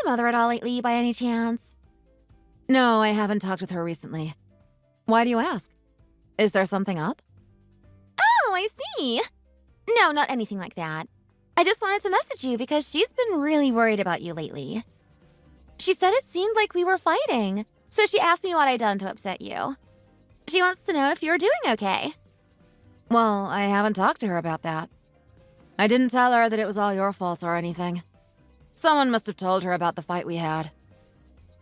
to Mother at all lately, by any chance? No, I haven't talked with her recently. Why do you ask? Is there something up? Oh, I see. No, not anything like that. I just wanted to message you because she's been really worried about you lately. She said it seemed like we were fighting, so she asked me what I'd done to upset you. She wants to know if you're doing okay. Well, I haven't talked to her about that. I didn't tell her that it was all your fault or anything. Someone must have told her about the fight we had.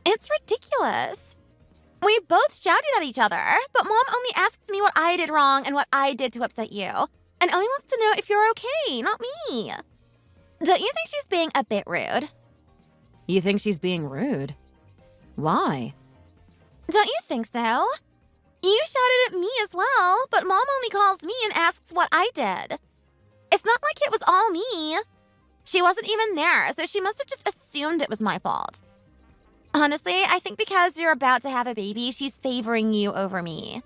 It's ridiculous. We both shouted at each other, but Mom only asks me what I did wrong and what I did to upset you, and only wants to know if you're okay, not me. Don't you think she's being a bit rude? You think she's being rude? Why? Don't you think so? You shouted at me as well, but Mom only calls me and asks what I did. It's not like it was all me. She wasn't even there, so she must have just assumed it was my fault. Honestly, I think because you're about to have a baby, she's favoring you over me.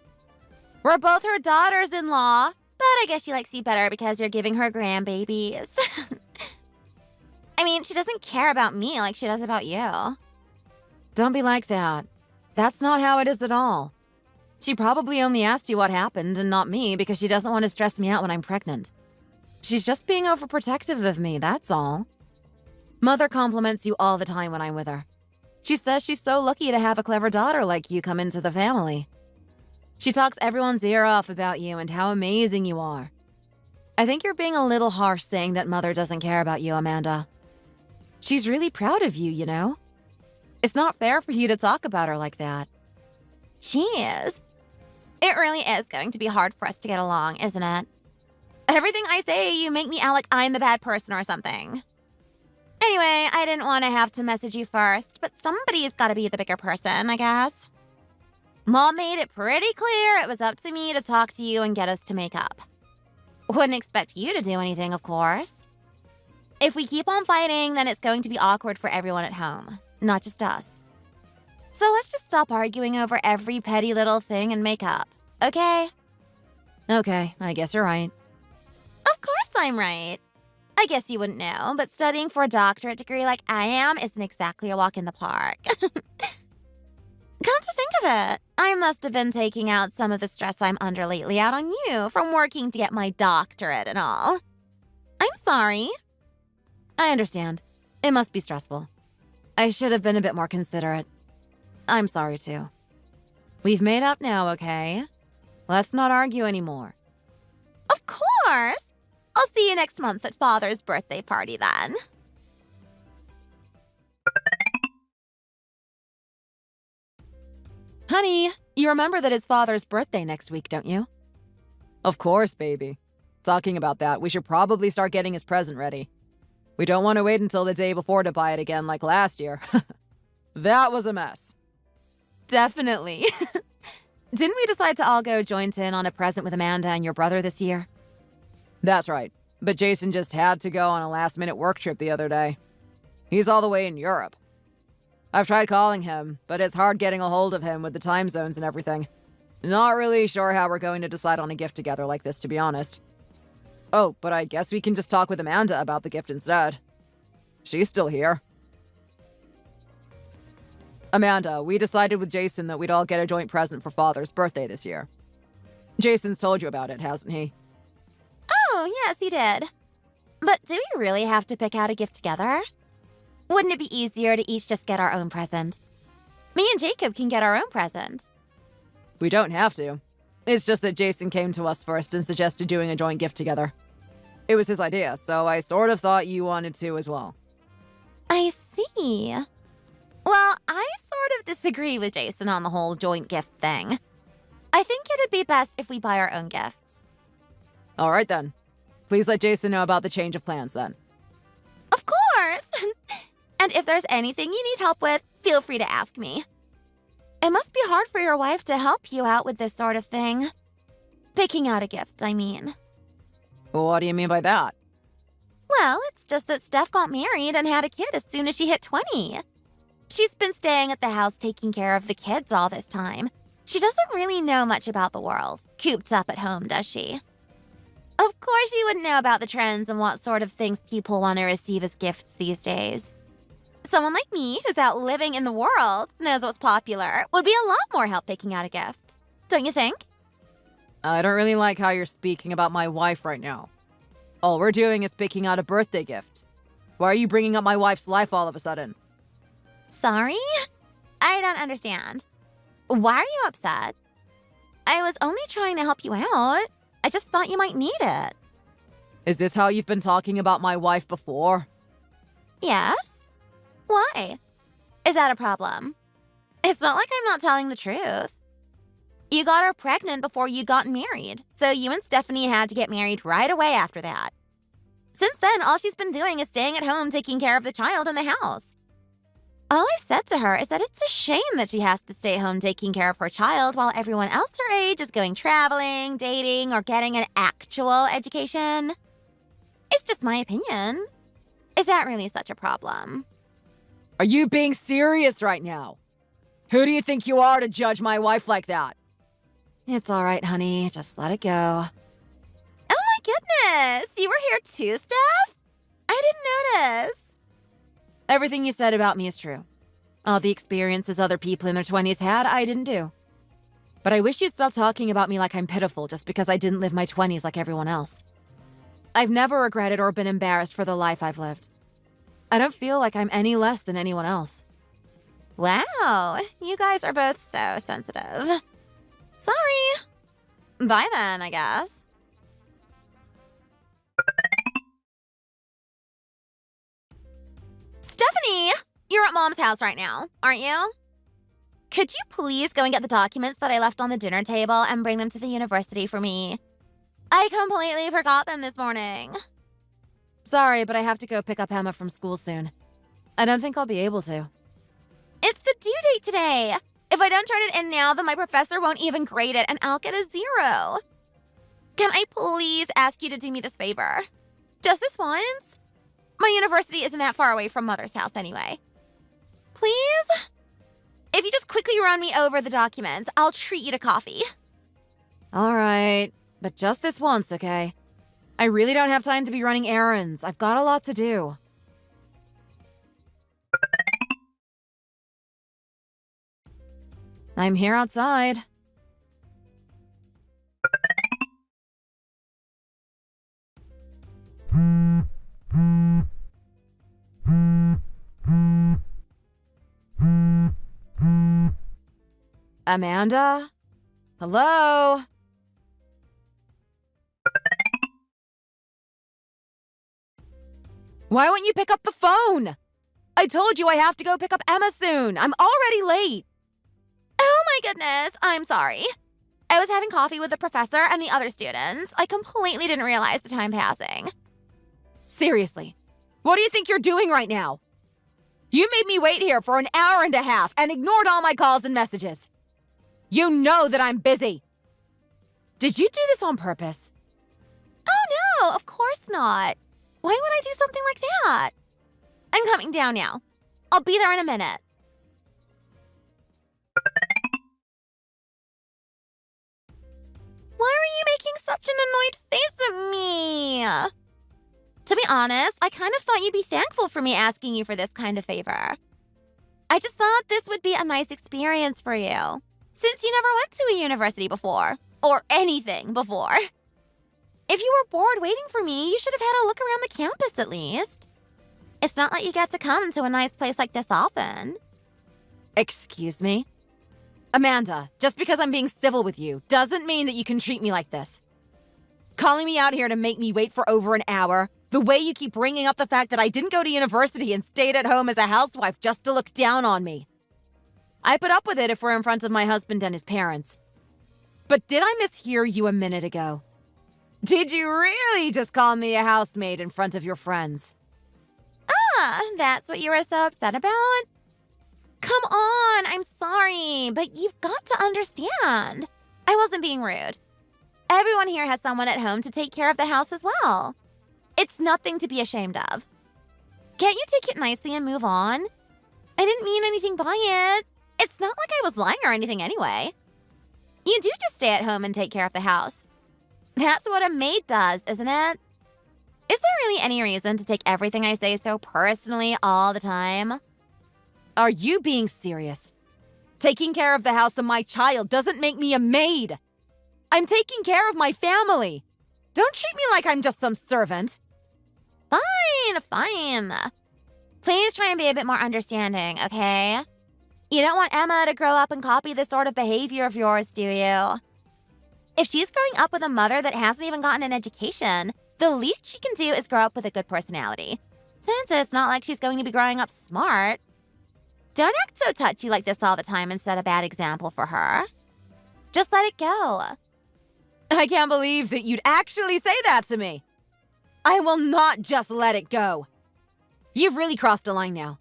We're both her daughters-in-law, but I guess she likes you better because you're giving her grandbabies. I mean, she doesn't care about me like she does about you. Don't be like that. That's not how it is at all. She probably only asked you what happened and not me because she doesn't want to stress me out when I'm pregnant. She's just being overprotective of me, that's all. Mother compliments you all the time when I'm with her. She says she's so lucky to have a clever daughter like you come into the family. She talks everyone's ear off about you and how amazing you are. I think you're being a little harsh saying that Mother doesn't care about you, Amanda. She's really proud of you, you know? It's not fair for you to talk about her like that. She is. It really is going to be hard for us to get along, isn't it? Everything I say, you make me out like I'm the bad person or something. Anyway, I didn't want to have to message you first, but somebody's got to be the bigger person, I guess. Mom made it pretty clear it was up to me to talk to you and get us to make up. Wouldn't expect you to do anything, of course. If we keep on fighting, then it's going to be awkward for everyone at home, not just us. So let's just stop arguing over every petty little thing and make up, okay? Okay, I guess you're right. Of course I'm right. I guess you wouldn't know, but studying for a doctorate degree like I am isn't exactly a walk in the park. Come to think of it, I must have been taking out some of the stress I'm under lately out on you from working to get my doctorate and all. I'm sorry. I understand. It must be stressful. I should have been a bit more considerate. I'm sorry too. We've made up now, okay? Let's not argue anymore. Of course! I'll see you next month at Father's birthday party then. Honey, you remember that it's Father's birthday next week, don't you? Of course, baby. Talking about that, we should probably start getting his present ready. We don't want to wait until the day before to buy it again like last year. That was a mess. Definitely. Didn't we decide to all go joint in on a present with Amanda and your brother this year? That's right, but Jason just had to go on a last-minute work trip the other day. He's all the way in Europe. I've tried calling him, but it's hard getting a hold of him with the time zones and everything. Not really sure how we're going to decide on a gift together like this, to be honest. Oh, but I guess we can just talk with Amanda about the gift instead. She's still here. Amanda, we decided with Jason that we'd all get a joint present for Father's birthday this year. Jason's told you about it, hasn't he? Oh, yes, he did. But do we really have to pick out a gift together? Wouldn't it be easier to each just get our own present? Me and Jacob can get our own present. We don't have to. It's just that Jason came to us first and suggested doing a joint gift together. It was his idea, so I sort of thought you wanted to as well. I see. Well, I sort of disagree with Jason on the whole joint gift thing. I think it'd be best if we buy our own gifts. All right, then. Please let Jason know about the change of plans, then. Of course! And if there's anything you need help with, feel free to ask me. It must be hard for your wife to help you out with this sort of thing. Picking out a gift, I mean. What do you mean by that? Well, it's just that Steph got married and had a kid as soon as she hit 20. She's been staying at the house taking care of the kids all this time. She doesn't really know much about the world, cooped up at home, does she? Of course she wouldn't know about the trends and what sort of things people want to receive as gifts these days. Someone like me, who's out living in the world, knows what's popular, would be a lot more help picking out a gift. Don't you think? I don't really like how you're speaking about my wife right now. All we're doing is picking out a birthday gift. Why are you bringing up my wife's life all of a sudden? Sorry? I don't understand. Why are you upset? I was only trying to help you out. I just thought you might need it. Is this how you've been talking about my wife before? Yes? Why? Is that a problem? It's not like I'm not telling the truth. You got her pregnant before you'd gotten married, so you and Stephanie had to get married right away after that. Since then, all she's been doing is staying at home taking care of the child in the house. All I've said to her is that it's a shame that she has to stay home taking care of her child while everyone else her age is going traveling, dating, or getting an actual education. It's just my opinion. Is that really such a problem? Are you being serious right now? Who do you think you are to judge my wife like that? It's all right, honey. Just let it go. Oh my goodness! You were here too, Steph? I didn't notice. Everything you said about me is true. All the experiences other people in their 20s had, I didn't do. But I wish you'd stop talking about me like I'm pitiful just because I didn't live my 20s like everyone else. I've never regretted or been embarrassed for the life I've lived. I don't feel like I'm any less than anyone else. Wow, you guys are both so sensitive. Sorry. Bye then, I guess. Stephanie, you're at Mom's house right now, aren't you? Could you please go and get the documents that I left on the dinner table and bring them to the university for me? I completely forgot them this morning. Sorry, but I have to go pick up Emma from school soon. I don't think I'll be able to. It's the due date today. If I don't turn it in now, then my professor won't even grade it and I'll get a 0. Can I please ask you to do me this favor? Just this once? My university isn't that far away from Mother's house anyway. Please? If you just quickly run me over the documents, I'll treat you to coffee. All right, but just this once, okay? I really don't have time to be running errands. I've got a lot to do. I'm here outside. Amanda? Hello? Why won't you pick up the phone? I told you I have to go pick up Emma soon. I'm already late. Oh my goodness, I'm sorry. I was having coffee with the professor and the other students. I completely didn't realize the time passing. Seriously, what do you think you're doing right now? You made me wait here for an hour and a half and ignored all my calls and messages. You know that I'm busy. Did you do this on purpose? Oh no, of course not. Why would I do something like that? I'm coming down now. I'll be there in a minute. Why are you making such an annoyed face at me? To be honest, I kind of thought you'd be thankful for me asking you for this kind of favor. I just thought this would be a nice experience for you, since you never went to a university before, or anything before. If you were bored waiting for me, you should have had a look around the campus at least. It's not like you get to come to a nice place like this often. Excuse me? Amanda, just because I'm being civil with you doesn't mean that you can treat me like this. Calling me out here to make me wait for over an hour, the way you keep bringing up the fact that I didn't go to university and stayed at home as a housewife just to look down on me. I put up with it if we're in front of my husband and his parents. But did I mishear you a minute ago? Did you really just call me a housemaid in front of your friends? Ah, that's what you were so upset about? Come on, I'm sorry, but you've got to understand. I wasn't being rude. Everyone here has someone at home to take care of the house as well. It's nothing to be ashamed of. Can't you take it nicely and move on? I didn't mean anything by it. It's not like I was lying or anything anyway. You do just stay at home and take care of the house. That's what a maid does, isn't it? Is there really any reason to take everything I say so personally all the time? Are you being serious? Taking care of the house and my child doesn't make me a maid. I'm taking care of my family. Don't treat me like I'm just some servant. Fine. Please try and be a bit more understanding, okay? You don't want Emma to grow up and copy this sort of behavior of yours, do you? If she's growing up with a mother that hasn't even gotten an education, the least she can do is grow up with a good personality. Since it's not like she's going to be growing up smart. Don't act so touchy like this all the time and set a bad example for her. Just let it go. I can't believe that you'd actually say that to me. I will not just let it go. You've really crossed a line now.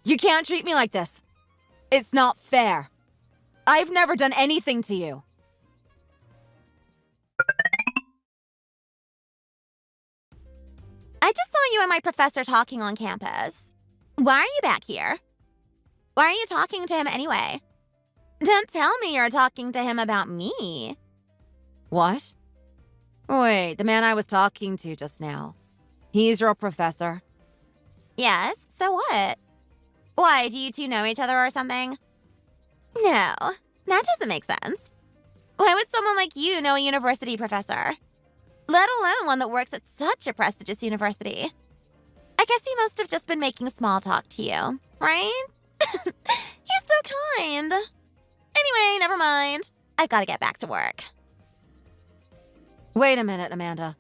You can't treat me like this. It's not fair. I've never done anything to you. I just saw you and my professor talking on campus. Why are you back here? Why are you talking to him anyway? Don't tell me you're talking to him about me. What? Wait, the man I was talking to just now. He's your professor? Yes, so what? Why, do you two know each other or something? No, that doesn't make sense. Why would someone like you know a university professor? Let alone one that works at such a prestigious university. I guess he must have just been making small talk to you, right? He's so kind. Anyway, never mind. I've got to get back to work. Wait a minute, Amanda.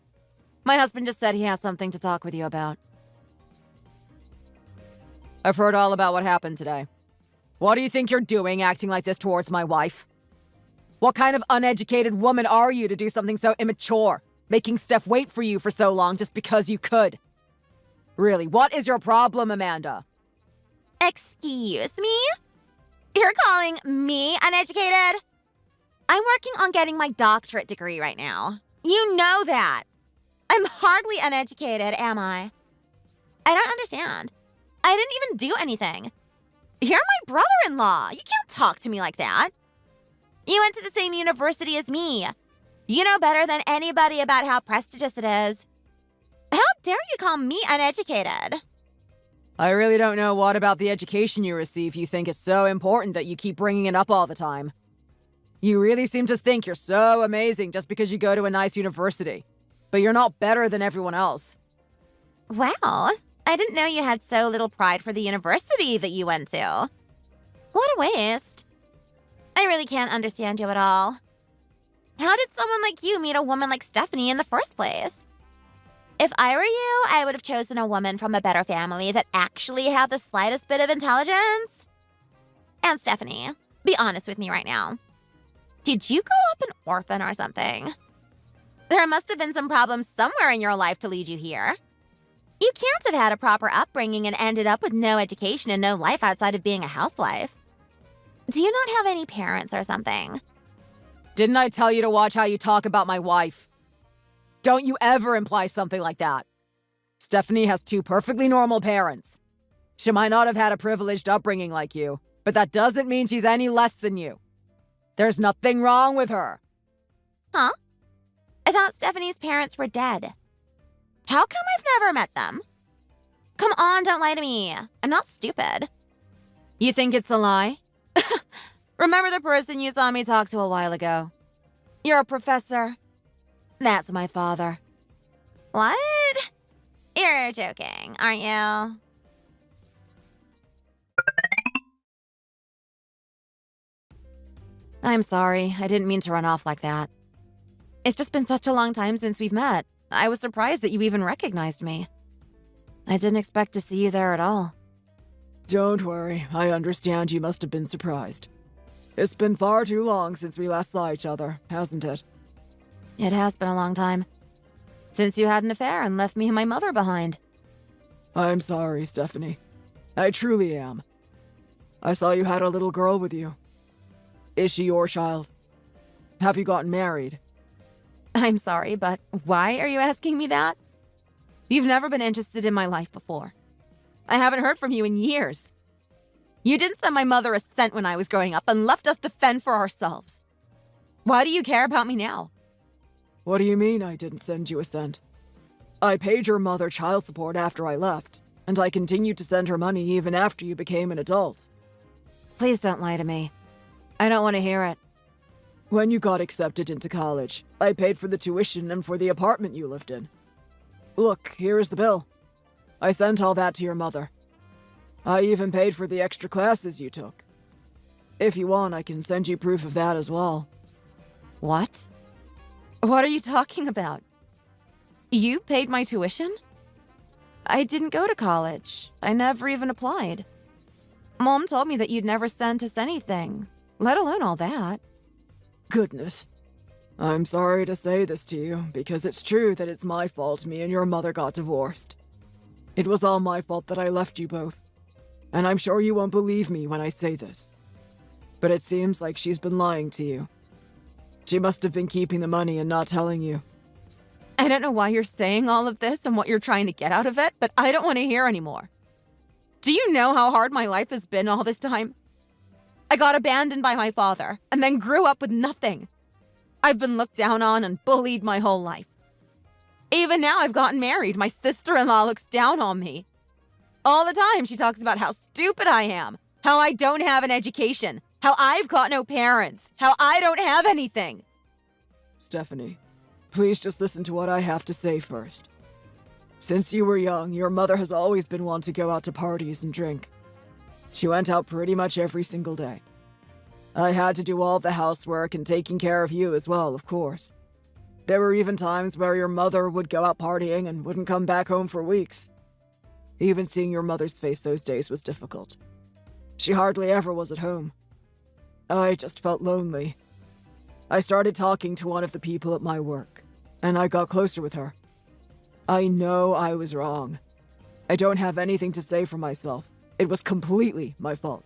My husband just said he has something to talk with you about. I've heard all about what happened today. What do you think you're doing acting like this towards my wife? What kind of uneducated woman are you to do something so immature, making Steph wait for you for so long just because you could? Really, what is your problem, Amanda? Excuse me? You're calling me uneducated? I'm working on getting my doctorate degree right now. You know that. I'm hardly uneducated, am I? I don't understand. I didn't even do anything. You're my brother-in-law. You can't talk to me like that. You went to the same university as me. You know better than anybody about how prestigious it is. How dare you call me uneducated? I really don't know what about the education you receive you think is so important that you keep bringing it up all the time. You really seem to think you're so amazing just because you go to a nice university. But you're not better than everyone else. Wow, I didn't know you had so little pride for the university that you went to. What a waste. I really can't understand you at all. How did someone like you meet a woman like Stephanie in the first place? If I were you, I would have chosen a woman from a better family that actually had the slightest bit of intelligence. And Stephanie, be honest with me right now. Did you grow up an orphan or something? There must have been some problems somewhere in your life to lead you here. You can't have had a proper upbringing and ended up with no education and no life outside of being a housewife. Do you not have any parents or something? Didn't I tell you to watch how you talk about my wife? Don't you ever imply something like that. Stephanie has two perfectly normal parents. She might not have had a privileged upbringing like you, but that doesn't mean she's any less than you. There's nothing wrong with her. Huh? I thought Stephanie's parents were dead. How come I've never met them? Come on, don't lie to me. I'm not stupid. You think it's a lie? Remember the person you saw me talk to a while ago? You're a professor. That's my father. What? You're joking, aren't you? I'm sorry. I didn't mean to run off like that. It's just been such a long time since we've met. I was surprised that you even recognized me. I didn't expect to see you there at all. Don't worry. I understand you must have been surprised. It's been far too long since we last saw each other, hasn't it? It has been a long time. Since you had an affair and left me and my mother behind. I'm sorry, Stephanie. I truly am. I saw you had a little girl with you. Is she your child? Have you gotten married? I'm sorry, but why are you asking me that? You've never been interested in my life before. I haven't heard from you in years. You didn't send my mother a cent when I was growing up and left us to fend for ourselves. Why do you care about me now? What do you mean I didn't send you a cent? I paid your mother child support after I left. and I continued to send her money even after you became an adult. Please don't lie to me. I don't want to hear it. When you got accepted into college, I paid for the tuition and for the apartment you lived in. Look, here is the bill. I sent all that to your mother. I even paid for the extra classes you took. If you want, I can send you proof of that as well. What? What are you talking about? You paid my tuition? I didn't go to college. I never even applied. Mom told me that you'd never sent us anything, let alone all that. Goodness. I'm sorry to say this to you, because it's true that it's my fault me and your mother got divorced. It was all my fault that I left you both. And I'm sure you won't believe me when I say this. But it seems like she's been lying to you. She must have been keeping the money and not telling you. I don't know why you're saying all of this and what you're trying to get out of it, but I don't want to hear anymore. Do you know how hard my life has been all this time? I got abandoned by my father and then grew up with nothing. I've been looked down on and bullied my whole life. Even now I've gotten married, my sister-in-law looks down on me. All the time she talks about how stupid I am, how I don't have an education, how I've got no parents, how I don't have anything. Stephanie, please just listen to what I have to say first. Since you were young, your mother has always been one to go out to parties and drink. She went out pretty much every single day. I had to do all the housework and taking care of you as well, of course. There were even times where your mother would go out partying and wouldn't come back home for weeks. Even seeing your mother's face those days was difficult. She hardly ever was at home. I just felt lonely. I started talking to one of the people at my work, and I got closer with her. I know I was wrong. I don't have anything to say for myself. It was completely my fault.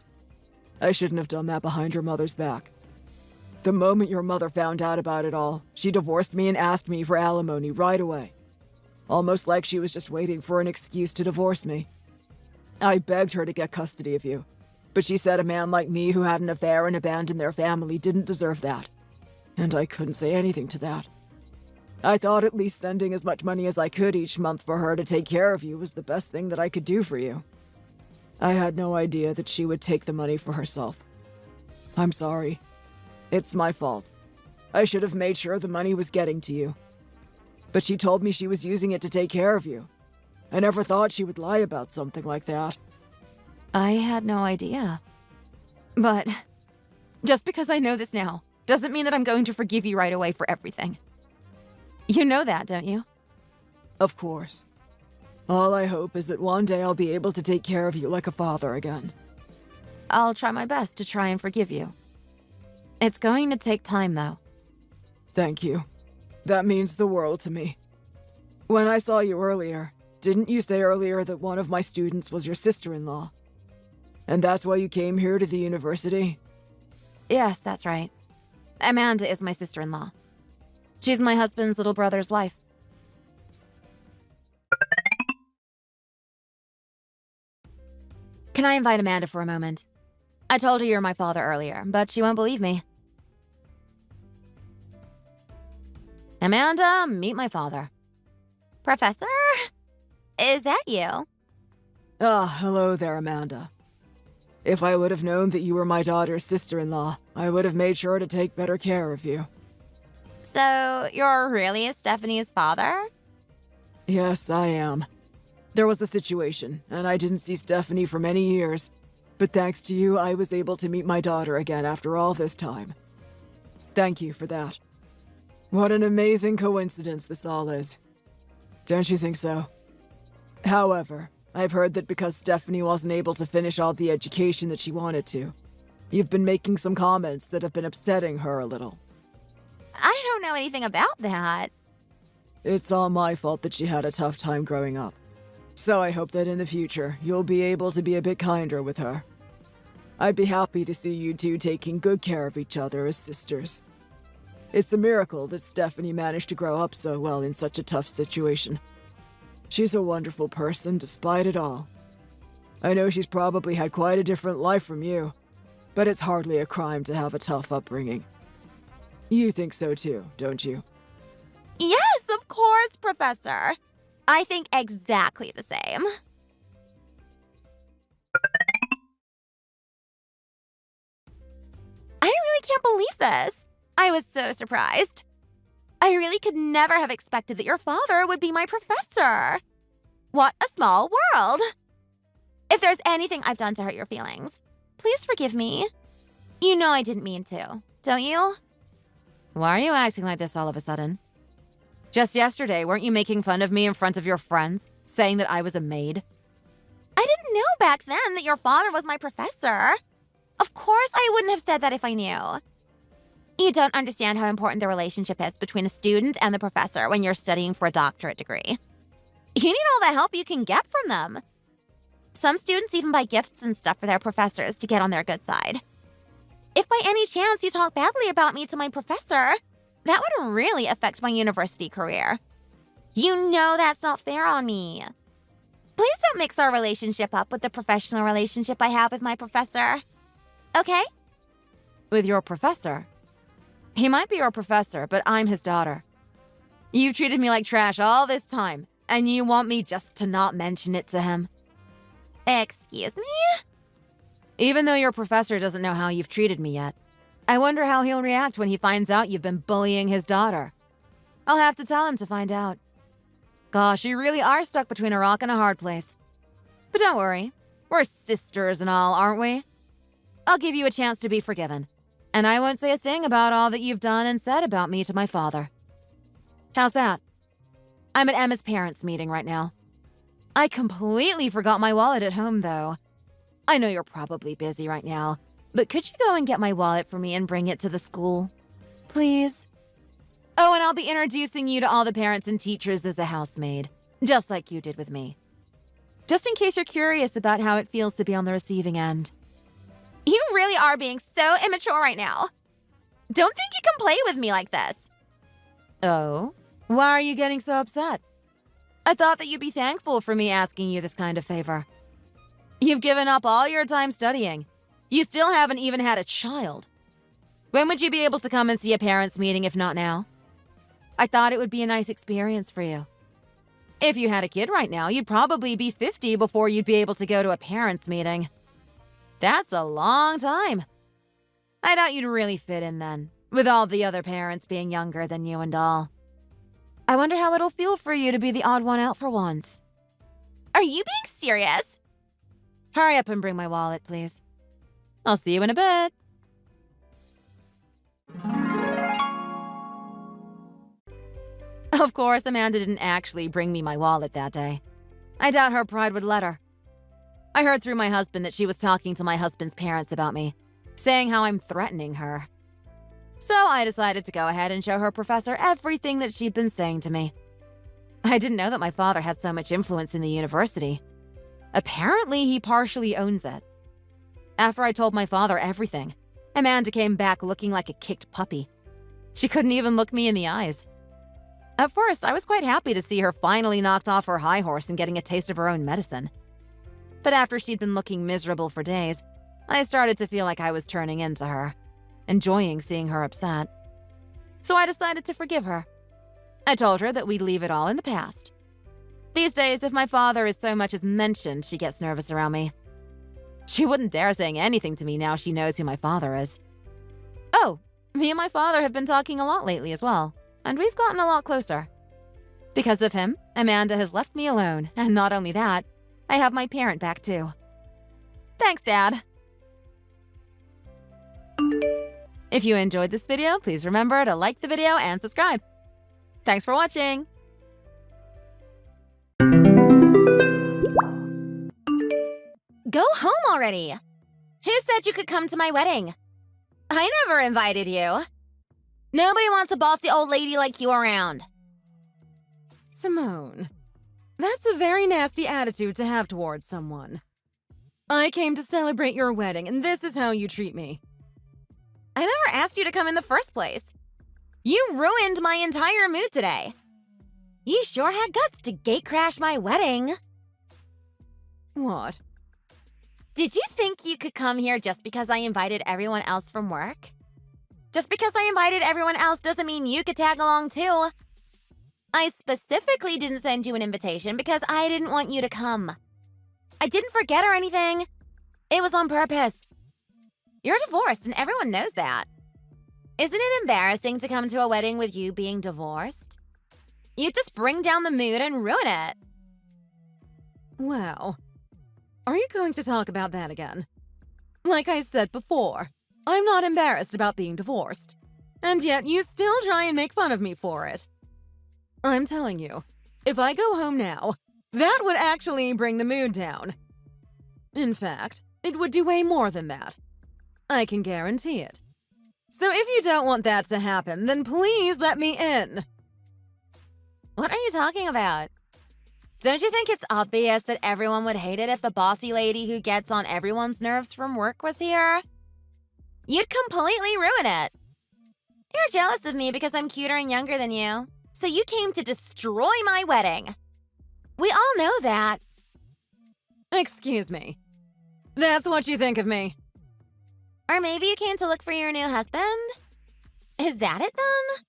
I shouldn't have done that behind your mother's back. The moment your mother found out about it all, she divorced me and asked me for alimony right away. Almost like she was just waiting for an excuse to divorce me. I begged her to get custody of you, but she said a man like me who had an affair and abandoned their family didn't deserve that. And I couldn't say anything to that. I thought at least sending as much money as I could each month for her to take care of you was the best thing that I could do for you. I had no idea that she would take the money for herself. I'm sorry. It's my fault. I should have made sure the money was getting to you. But she told me she was using it to take care of you. I never thought she would lie about something like that. I had no idea. But just because I know this now doesn't mean that I'm going to forgive you right away for everything. You know that, don't you? Of course. All I hope is that one day I'll be able to take care of you like a father again. I'll try my best to try and forgive you. It's going to take time, though. Thank you. That means the world to me. When I saw you earlier, didn't you say earlier that one of my students was your sister-in-law? And that's why you came here to the university? Yes, that's right. Amanda is my sister-in-law. She's my husband's little brother's wife. Can I invite Amanda for a moment? I told her you're my father earlier, but she won't believe me. Amanda, meet my father. Professor? Is that you? Ah, hello there, Amanda. If I would have known that you were my daughter's sister-in-law, I would have made sure to take better care of you. So, you're really Stephanie's father? Yes, I am. There was a situation, and I didn't see Stephanie for many years. But thanks to you, I was able to meet my daughter again after all this time. Thank you for that. What an amazing coincidence this all is. Don't you think so? However, I've heard that because Stephanie wasn't able to finish all the education that she wanted to, you've been making some comments that have been upsetting her a little. I don't know anything about that. It's all my fault that she had a tough time growing up. So I hope that in the future, you'll be able to be a bit kinder with her. I'd be happy to see you two taking good care of each other as sisters. It's a miracle that Stephanie managed to grow up so well in such a tough situation. She's a wonderful person despite it all. I know she's probably had quite a different life from you, but it's hardly a crime to have a tough upbringing. You think so too, don't you? Yes, of course, Professor. I think exactly the same. believe this. I was so surprised. I really could never have expected that your father would be my professor. What a small world. If there's anything I've done to hurt your feelings, please forgive me. You know I didn't mean to, don't you? Why are you acting like this all of a sudden? Just yesterday, weren't you making fun of me in front of your friends, saying that I was a maid? I didn't know back then that your father was my professor. Of course I wouldn't have said that if I knew. You don't understand how important the relationship is between a student and the professor when you're studying for a doctorate degree. You need all the help you can get from them. Some students even buy gifts and stuff for their professors to get on their good side. If by any chance you talk badly about me to my professor, that would really affect my university career. You know that's not fair on me. Please don't mix our relationship up with the professional relationship I have with my professor. Okay? With your professor? He might be your professor, but I'm his daughter. You've treated me like trash all this time, and you want me just to not mention it to him? Excuse me? Even though your professor doesn't know how you've treated me yet, I wonder how he'll react when he finds out you've been bullying his daughter. I'll have to tell him to find out. Gosh, you really are stuck between a rock and a hard place. But don't worry, we're sisters and all, aren't we? I'll give you a chance to be forgiven, and I won't say a thing about all that you've done and said about me to my father. How's that? I'm at Emma's parents' meeting right now. I completely forgot my wallet at home, though. I know you're probably busy right now, but could you go and get my wallet for me and bring it to the school? Please? Oh, and I'll be introducing you to all the parents and teachers as a housemaid, just like you did with me. Just in case you're curious about how it feels to be on the receiving end. You really are being so immature right now. Don't think you can play with me like this. Oh? Why are you getting so upset? I thought that you'd be thankful for me asking you this kind of favor. You've given up all your time studying. You still haven't even had a child. When would you be able to come and see a parents' meeting if not now? I thought it would be a nice experience for you. If you had a kid right now, you'd probably be 50 before you'd be able to go to a parents' meeting. That's a long time. I doubt you'd really fit in then, with all the other parents being younger than you and all. I wonder how it'll feel for you to be the odd one out for once. Are you being serious? Hurry up and bring my wallet, please. I'll see you in a bit. Of course, Amanda didn't actually bring me my wallet that day. I doubt her pride would let her. I heard through my husband that she was talking to my husband's parents about me, saying how I'm threatening her. So I decided to go ahead and show her professor everything that she'd been saying to me. I didn't know that my father had so much influence in the university. Apparently, he partially owns it. After I told my father everything, Amanda came back looking like a kicked puppy. She couldn't even look me in the eyes. At first, I was quite happy to see her finally knocked off her high horse and getting a taste of her own medicine. But after she'd been looking miserable for days, I started to feel like I was turning into her, enjoying seeing her upset. So I decided to forgive her. I told her that we'd leave it all in the past. These days, if my father is so much as mentioned, she gets nervous around me. She wouldn't dare saying anything to me now she knows who my father is. Oh, me and my father have been talking a lot lately as well, and we've gotten a lot closer. Because of him, Amanda has left me alone, and not only that, I have my parent back too. Thanks, Dad. If you enjoyed this video, please remember to like the video and subscribe. Thanks for watching! Go home already. Who said you could come to my wedding? I never invited you. Nobody wants a bossy old lady like you around. Simone, that's a very nasty attitude to have towards someone. I came to celebrate your wedding, and this is how you treat me. I never asked you to come in the first place. You ruined my entire mood today. You sure had guts to gatecrash my wedding. What? Did you think you could come here just because I invited everyone else from work? Just because I invited everyone else doesn't mean you could tag along too. I specifically didn't send you an invitation because I didn't want you to come. I didn't forget or anything. It was on purpose. You're divorced and everyone knows that. Isn't it embarrassing to come to a wedding with you being divorced? You just bring down the mood and ruin it. Wow. Are you going to talk about that again? Like I said before, I'm not embarrassed about being divorced. And yet you still try and make fun of me for it. I'm telling you, if I go home now, that would actually bring the mood down. In fact, it would do way more than that. I can guarantee it. So if you don't want that to happen, then please let me in. What are you talking about? Don't you think it's obvious that everyone would hate it if the bossy lady who gets on everyone's nerves from work was here? You'd completely ruin it. You're jealous of me because I'm cuter and younger than you, so you came to destroy my wedding. We all know that. Excuse me. That's what you think of me. Or maybe you came to look for your new husband? Is that it then?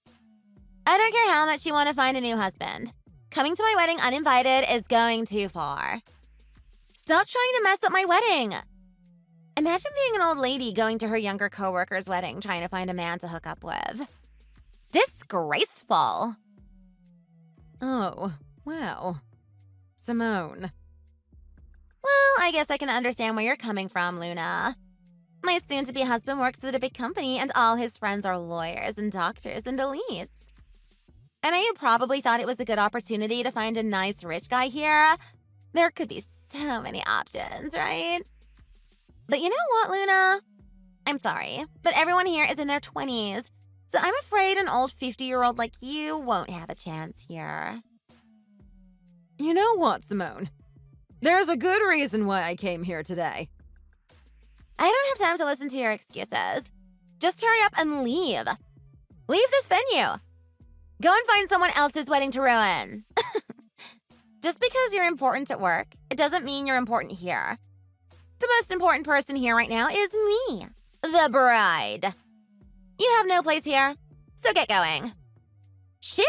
I don't care how much you want to find a new husband. Coming to my wedding uninvited is going too far. Stop trying to mess up my wedding. Imagine being an old lady going to her younger coworker's wedding trying to find a man to hook up with. Disgraceful. Oh, wow. Simone. Well, I guess I can understand where you're coming from, Luna. My soon-to-be husband works at a big company and all his friends are lawyers and doctors and elites. I know you probably thought it was a good opportunity to find a nice rich guy here. There could be so many options, right? But you know what, Luna? I'm sorry, but everyone here is in their 20s, so I'm afraid an old 50-year-old like you won't have a chance here. You know what, Simone? There's a good reason why I came here today. I don't have time to listen to your excuses. Just hurry up and leave. Leave this venue. Go and find someone else's wedding to ruin. Just because you're important at work, it doesn't mean you're important here. The most important person here right now is me, the bride. You have no place here, so get going. Shoo!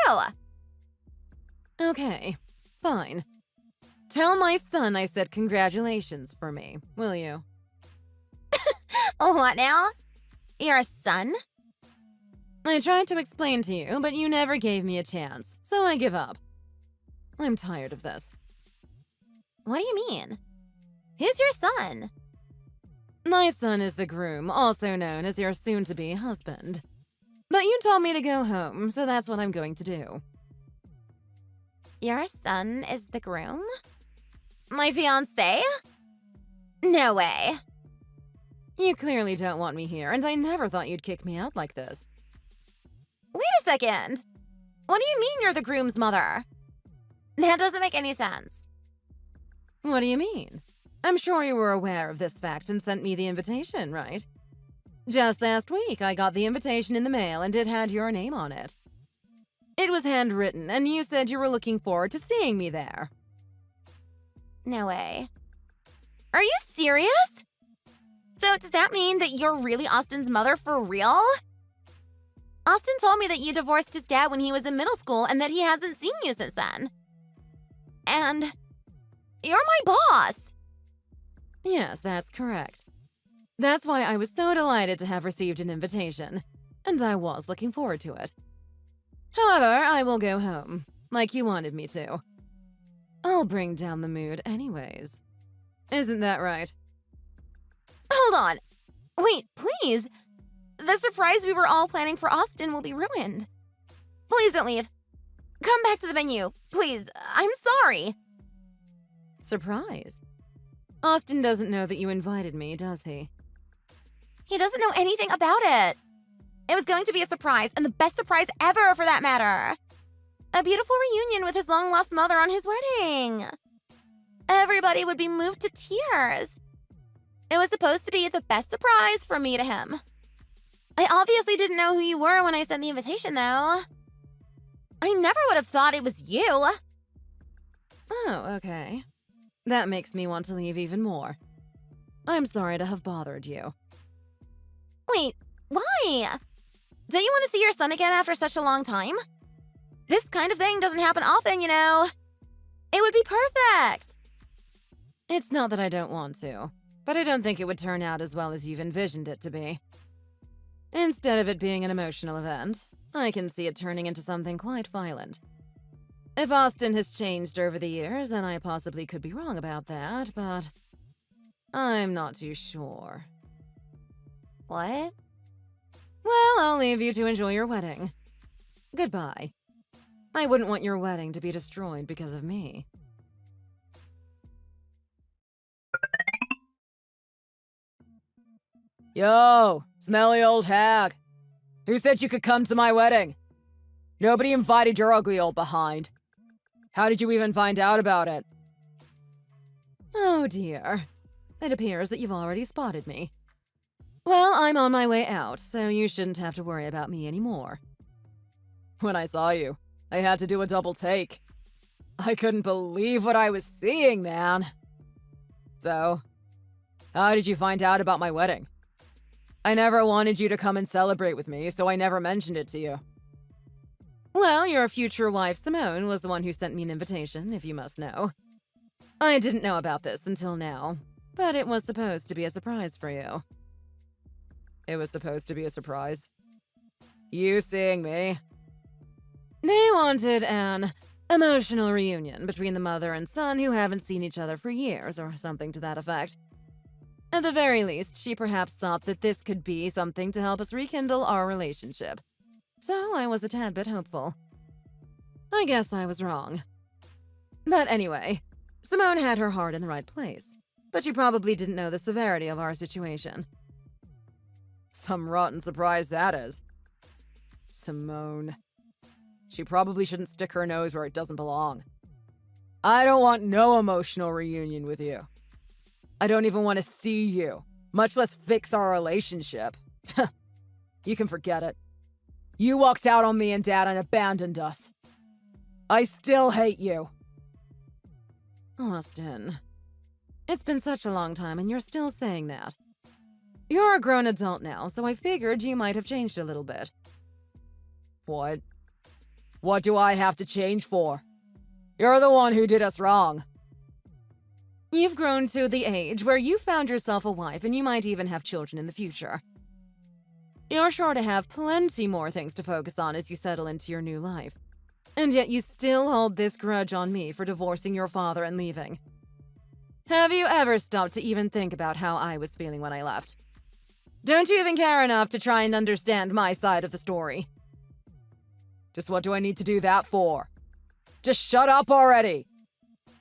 Okay, fine. Tell my son I said congratulations for me, will you? What now? Your son? I tried to explain to you, but you never gave me a chance, so I give up. I'm tired of this. What do you mean? Who's your son? My son is the groom, also known as your soon-to-be husband. But you told me to go home, so that's what I'm going to do. Your son is the groom? My fiancé? No way. You clearly don't want me here, and I never thought you'd kick me out like this. Wait a second. What do you mean you're the groom's mother? That doesn't make any sense. What do you mean? I'm sure you were aware of this fact and sent me the invitation, right? Just last week, I got the invitation in the mail and it had your name on it. It was handwritten, and you said you were looking forward to seeing me there. No way. Are you serious? So does that mean that you're really Austin's mother for real? Austin told me that you divorced his dad when he was in middle school and that he hasn't seen you since then. And you're my boss. Yes, that's correct. That's why I was so delighted to have received an invitation, and I was looking forward to it. However, I will go home, like you wanted me to. I'll bring down the mood anyways. Isn't that right? Hold on. Wait, please. The surprise we were all planning for Austin will be ruined. Please don't leave. Come back to the venue, please. I'm sorry. Surprise? Austin doesn't know that you invited me, does he? He doesn't know anything about it. It was going to be a surprise, and the best surprise ever for that matter. A beautiful reunion with his long-lost mother on his wedding. Everybody would be moved to tears. It was supposed to be the best surprise from me to him. I obviously didn't know who you were when I sent the invitation, though. I never would have thought it was you. Oh, okay. That makes me want to leave even more. I'm sorry to have bothered you. Wait, why? Don't you want to see your son again after such a long time? This kind of thing doesn't happen often, you know. It would be perfect. It's not that I don't want to, but I don't think it would turn out as well as you've envisioned it to be. Instead of it being an emotional event, I can see it turning into something quite violent. If Austin has changed over the years, then I possibly could be wrong about that, but I'm not too sure. What? Well, I'll leave you to enjoy your wedding. Goodbye. I wouldn't want your wedding to be destroyed because of me. Yo, smelly old hag. Who said you could come to my wedding? Nobody invited your ugly old behind. How did you even find out about it? Oh dear. It appears that you've already spotted me. Well, I'm on my way out, so you shouldn't have to worry about me anymore. When I saw you, I had to do a double take. I couldn't believe what I was seeing, man. So, how did you find out about my wedding? I never wanted you to come and celebrate with me, so I never mentioned it to you. Well, your future wife, Simone, was the one who sent me an invitation, if you must know. I didn't know about this until now, but it was supposed to be a surprise for you. It was supposed to be a surprise. You seeing me? They wanted an emotional reunion between the mother and son who haven't seen each other for years, or something to that effect. At the very least, she perhaps thought that this could be something to help us rekindle our relationship. So I was a tad bit hopeful. I guess I was wrong. But anyway, Simone had her heart in the right place, but she probably didn't know the severity of our situation. Some rotten surprise that is. Simone. She probably shouldn't stick her nose where it doesn't belong. I don't want no emotional reunion with you. I don't even want to see you, much less fix our relationship. You can forget it. You walked out on me and Dad and abandoned us. I still hate you. Austin, it's been such a long time and you're still saying that. You're a grown adult now, so I figured you might have changed a little bit. What? What do I have to change for? You're the one who did us wrong. You've grown to the age where you found yourself a wife and you might even have children in the future. You're sure to have plenty more things to focus on as you settle into your new life. And yet you still hold this grudge on me for divorcing your father and leaving. Have you ever stopped to even think about how I was feeling when I left? Don't you even care enough to try and understand my side of the story? Just what do I need to do that for? Just shut up already!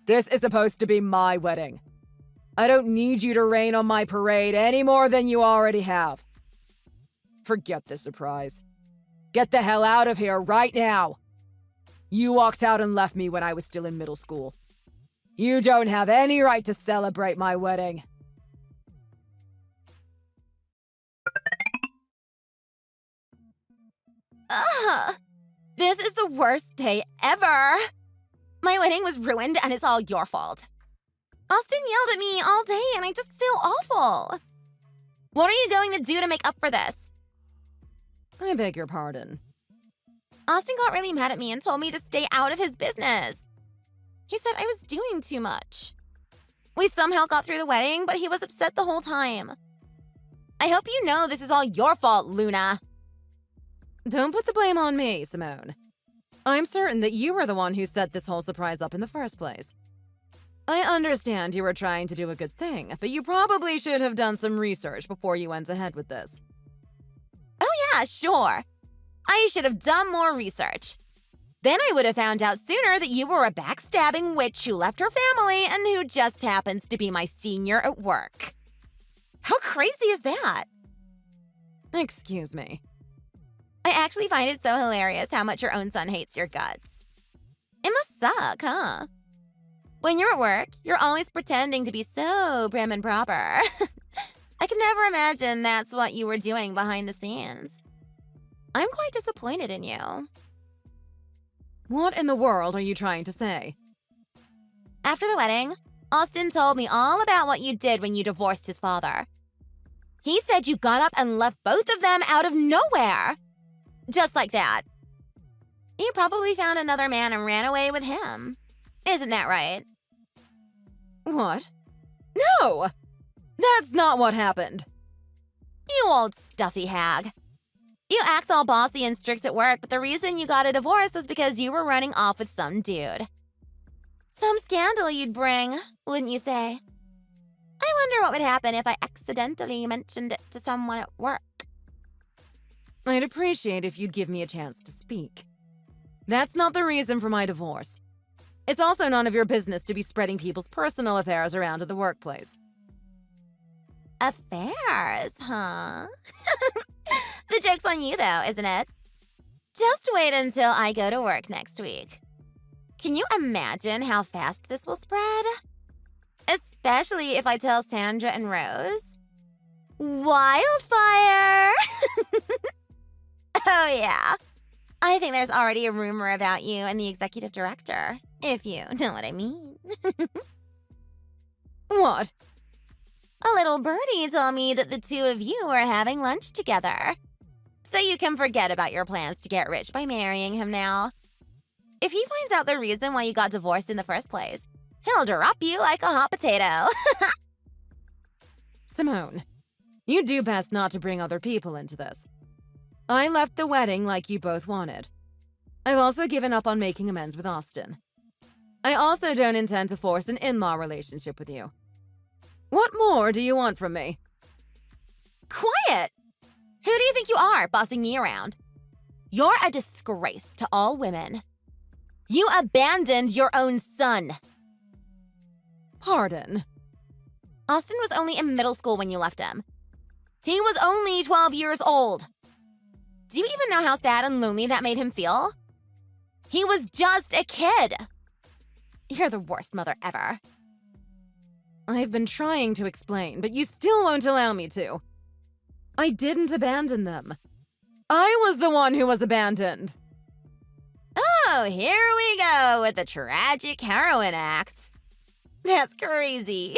This is supposed to be my wedding. I don't need you to rain on my parade any more than you already have. Forget the surprise. Get the hell out of here right now! You walked out and left me when I was still in middle school. You don't have any right to celebrate my wedding. Ugh! This is the worst day ever! My wedding was ruined and it's all your fault. Austin yelled at me all day and I just feel awful. What are you going to do to make up for this? I beg your pardon. Austin got really mad at me and told me to stay out of his business. He said I was doing too much. We somehow got through the wedding, but he was upset the whole time. I hope you know this is all your fault, Luna. Don't put the blame on me, Simone. I'm certain that you were the one who set this whole surprise up in the first place. I understand you were trying to do a good thing, but you probably should have done some research before you went ahead with this. Oh yeah, sure. I should have done more research. Then I would have found out sooner that you were a backstabbing witch who left her family and who just happens to be my senior at work. How crazy is that? Excuse me. I actually find it so hilarious how much your own son hates your guts. It must suck, huh? When you're at work, you're always pretending to be so prim and proper. I could never imagine that's what you were doing behind the scenes. I'm quite disappointed in you. What in the world are you trying to say? After the wedding, Austin told me all about what you did when you divorced his father. He said you got up and left both of them out of nowhere. Just like that. You probably found another man and ran away with him. Isn't that right? What? No! That's not what happened. You old stuffy hag. You act all bossy and strict at work, but the reason you got a divorce was because you were running off with some dude. Some scandal you'd bring, wouldn't you say? I wonder what would happen if I accidentally mentioned it to someone at work. I'd appreciate if you'd give me a chance to speak. That's not the reason for my divorce. It's also none of your business to be spreading people's personal affairs around at the workplace. Affairs, huh? The joke's on you, though, isn't it? Just wait until I go to work next week. Can you imagine how fast this will spread? Especially if I tell Sandra and Rose. Wildfire! Oh, yeah. I think there's already a rumor about you and the executive director, if you know what I mean. What? A little birdie told me that the two of you are having lunch together. So you can forget about your plans to get rich by marrying him now. If he finds out the reason why you got divorced in the first place, he'll drop you like a hot potato. Simone, you do best not to bring other people into this. I left the wedding like you both wanted. I've also given up on making amends with Austin. I also don't intend to force an in-law relationship with you. What more do you want from me? Quiet! Who do you think you are, bossing me around? You're a disgrace to all women. You abandoned your own son. Pardon? Austin was only in middle school when you left him. He was only 12 years old. Do you even know how sad and lonely that made him feel? He was just a kid. You're the worst mother ever. I've been trying to explain, but you still won't allow me to. I didn't abandon them. I was the one who was abandoned. Oh, here we go with the tragic heroine act. That's crazy.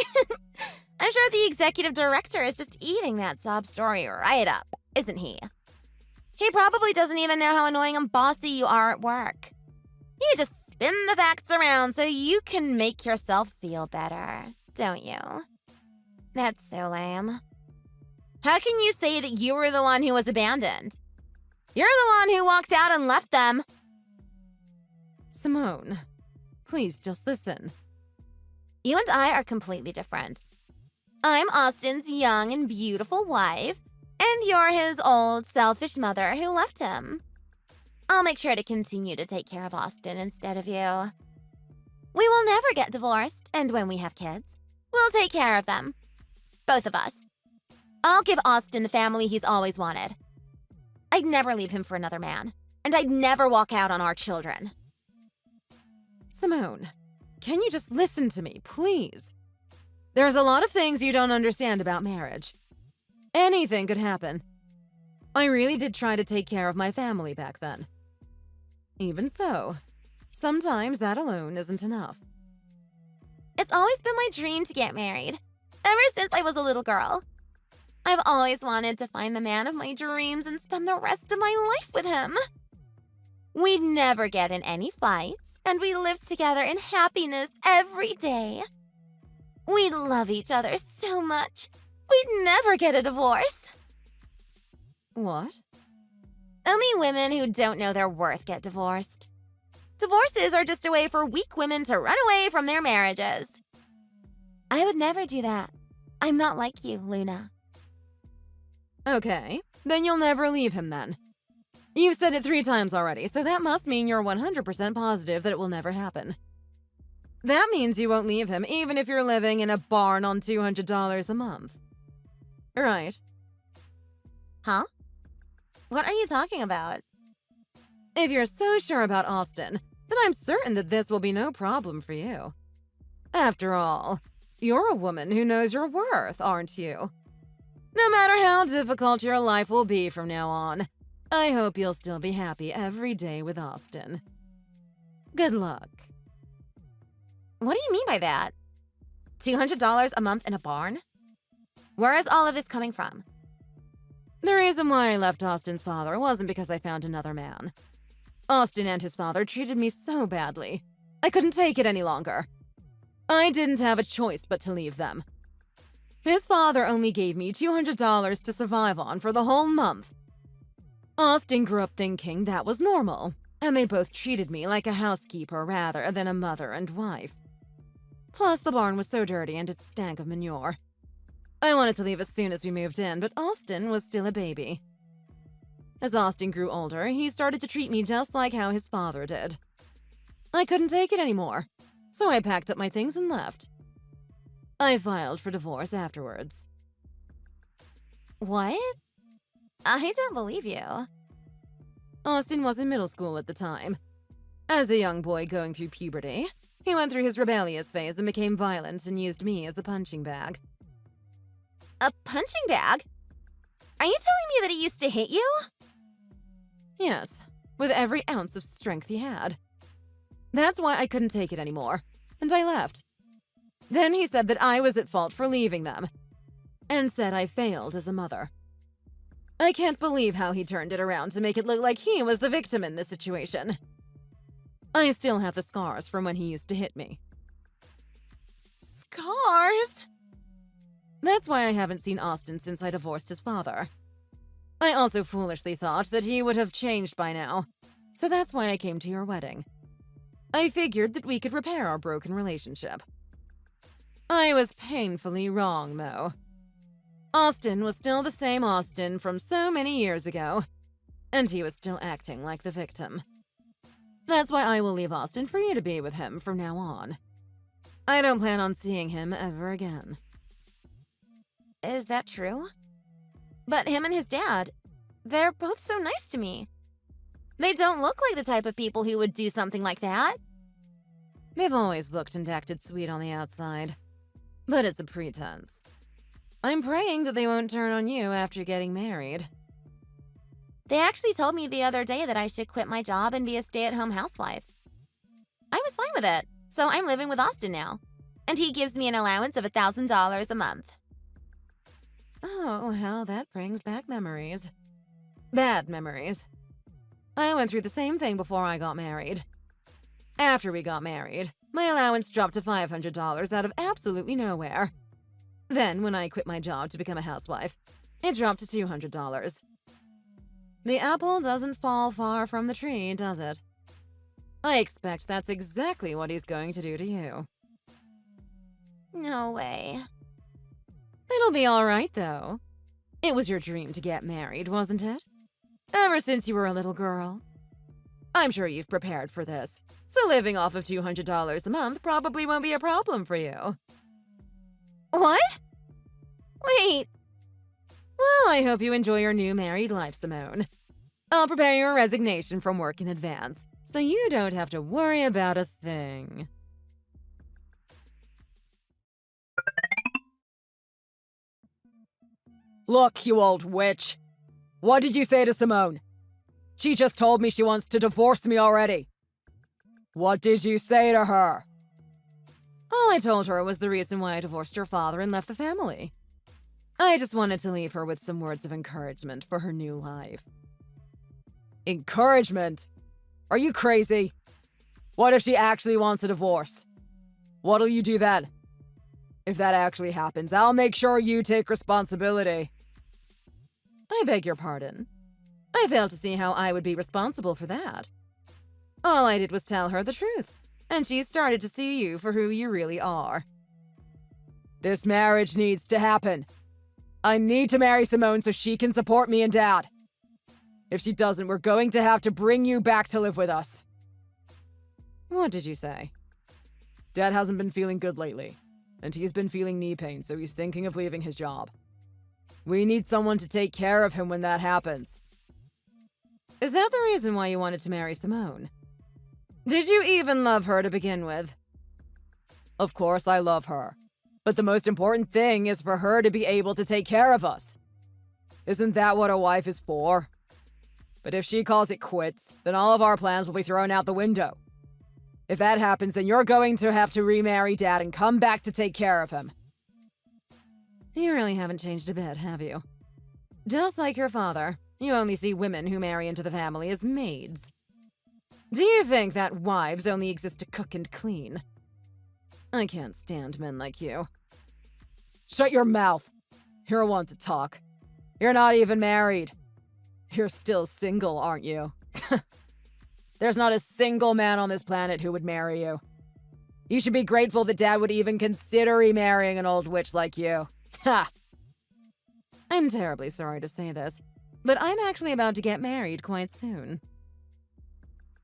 I'm sure the executive director is just eating that sob story right up, isn't he? He probably doesn't even know how annoying and bossy you are at work. You just spin the facts around so you can make yourself feel better, don't you? That's so lame. How can you say that you were the one who was abandoned? You're the one who walked out and left them. Simone, please just listen. You and I are completely different. I'm Austin's young and beautiful wife, and you're his old, selfish mother who left him. I'll make sure to continue to take care of Austin instead of you. We will never get divorced, and when we have kids, we'll take care of them. Both of us. I'll give Austin the family he's always wanted. I'd never leave him for another man, and I'd never walk out on our children. Simone, can you just listen to me, please? There's a lot of things you don't understand about marriage. Anything could happen. I really did try to take care of my family back then. Even so, sometimes that alone isn't enough. It's always been my dream to get married, ever since I was a little girl. I've always wanted to find the man of my dreams and spend the rest of my life with him. We'd never get in any fights, and we lived together in happiness every day. We love each other so much, we'd never get a divorce. What? Only women who don't know their worth get divorced. Divorces are just a way for weak women to run away from their marriages. I would never do that. I'm not like you, Luna. Okay, then you'll never leave him then. You've said it 3 times already, so that must mean you're 100% positive that it will never happen. That means you won't leave him even if you're living in a barn on $200 a month. Right. Huh? What are you talking about? If you're so sure about Austin, then I'm certain that this will be no problem for you. After all, you're a woman who knows your worth, aren't you? No matter how difficult your life will be from now on, I hope you'll still be happy every day with Austin. Good luck. What do you mean by that? $200 a month in a barn? Where is all of this coming from? The reason why I left Austin's father wasn't because I found another man. Austin and his father treated me so badly. I couldn't take it any longer. I didn't have a choice but to leave them. His father only gave me $200 to survive on for the whole month. Austin grew up thinking that was normal, and they both treated me like a housekeeper rather than a mother and wife. Plus, the barn was so dirty and it stank of manure. I wanted to leave as soon as we moved in, but Austin was still a baby. As Austin grew older, he started to treat me just like how his father did. I couldn't take it anymore, so I packed up my things and left. I filed for divorce afterwards. What? I don't believe you. Austin was in middle school at the time. As a young boy going through puberty, he went through his rebellious phase and became violent and used me as a punching bag. A punching bag? Are you telling me that he used to hit you? Yes, with every ounce of strength he had. That's why I couldn't take it anymore, and I left. Then he said that I was at fault for leaving them, and said I failed as a mother. I can't believe how he turned it around to make it look like he was the victim in this situation. I still have the scars from when he used to hit me. Scars? That's why I haven't seen Austin since I divorced his father. I also foolishly thought that he would have changed by now, so that's why I came to your wedding. I figured that we could repair our broken relationship. I was painfully wrong, though. Austin was still the same Austin from so many years ago, and he was still acting like the victim. That's why I will leave Austin for you to be with him from now on. I don't plan on seeing him ever again. Is that true? But him and his dad, they're both so nice to me. They don't look like the type of people who would do something like that. They've always looked and acted sweet on the outside, but it's a pretense. I'm praying that they won't turn on you after getting married. They actually told me the other day that I should quit my job and be a stay-at-home housewife. I was fine with it, so I'm living with Austin now. And he gives me an allowance of $1,000 a month. Oh, how that brings back memories. Bad memories. I went through the same thing before I got married. After we got married, my allowance dropped to $500 out of absolutely nowhere. Then, when I quit my job to become a housewife, it dropped to $200. The apple doesn't fall far from the tree, does it? I expect that's exactly what he's going to do to you. No way. It'll be all right, though. It was your dream to get married, wasn't it? Ever since you were a little girl. I'm sure you've prepared for this, so living off of $200 a month probably won't be a problem for you. What? Wait. Well, I hope you enjoy your new married life, Simone. I'll prepare your resignation from work in advance, so you don't have to worry about a thing. Look, you old witch. What did you say to Simone? She just told me she wants to divorce me already. What did you say to her? All I told her was the reason why I divorced your father and left the family. I just wanted to leave her with some words of encouragement for her new life. Encouragement? Are you crazy? What if she actually wants a divorce? What'll you do then? If that actually happens, I'll make sure you take responsibility. I beg your pardon. I fail to see how I would be responsible for that. All I did was tell her the truth, and she started to see you for who you really are. This marriage needs to happen. I need to marry Simone so she can support me and Dad. If she doesn't, we're going to have to bring you back to live with us. What did you say? Dad hasn't been feeling good lately, and he's been feeling knee pain, so he's thinking of leaving his job. We need someone to take care of him when that happens. Is that the reason why you wanted to marry Simone? Did you even love her to begin with? Of course I love her. But the most important thing is for her to be able to take care of us. Isn't that what a wife is for? But if she calls it quits, then all of our plans will be thrown out the window. If that happens, then you're going to have to remarry Dad and come back to take care of him. You really haven't changed a bit, have you? Just like your father, you only see women who marry into the family as maids. Do you think that wives only exist to cook and clean? I can't stand men like you. Shut your mouth. You're one to talk. You're not even married. You're still single, aren't you? There's not a single man on this planet who would marry you. You should be grateful that Dad would even consider remarrying an old witch like you. Ha! I'm terribly sorry to say this, but I'm actually about to get married quite soon.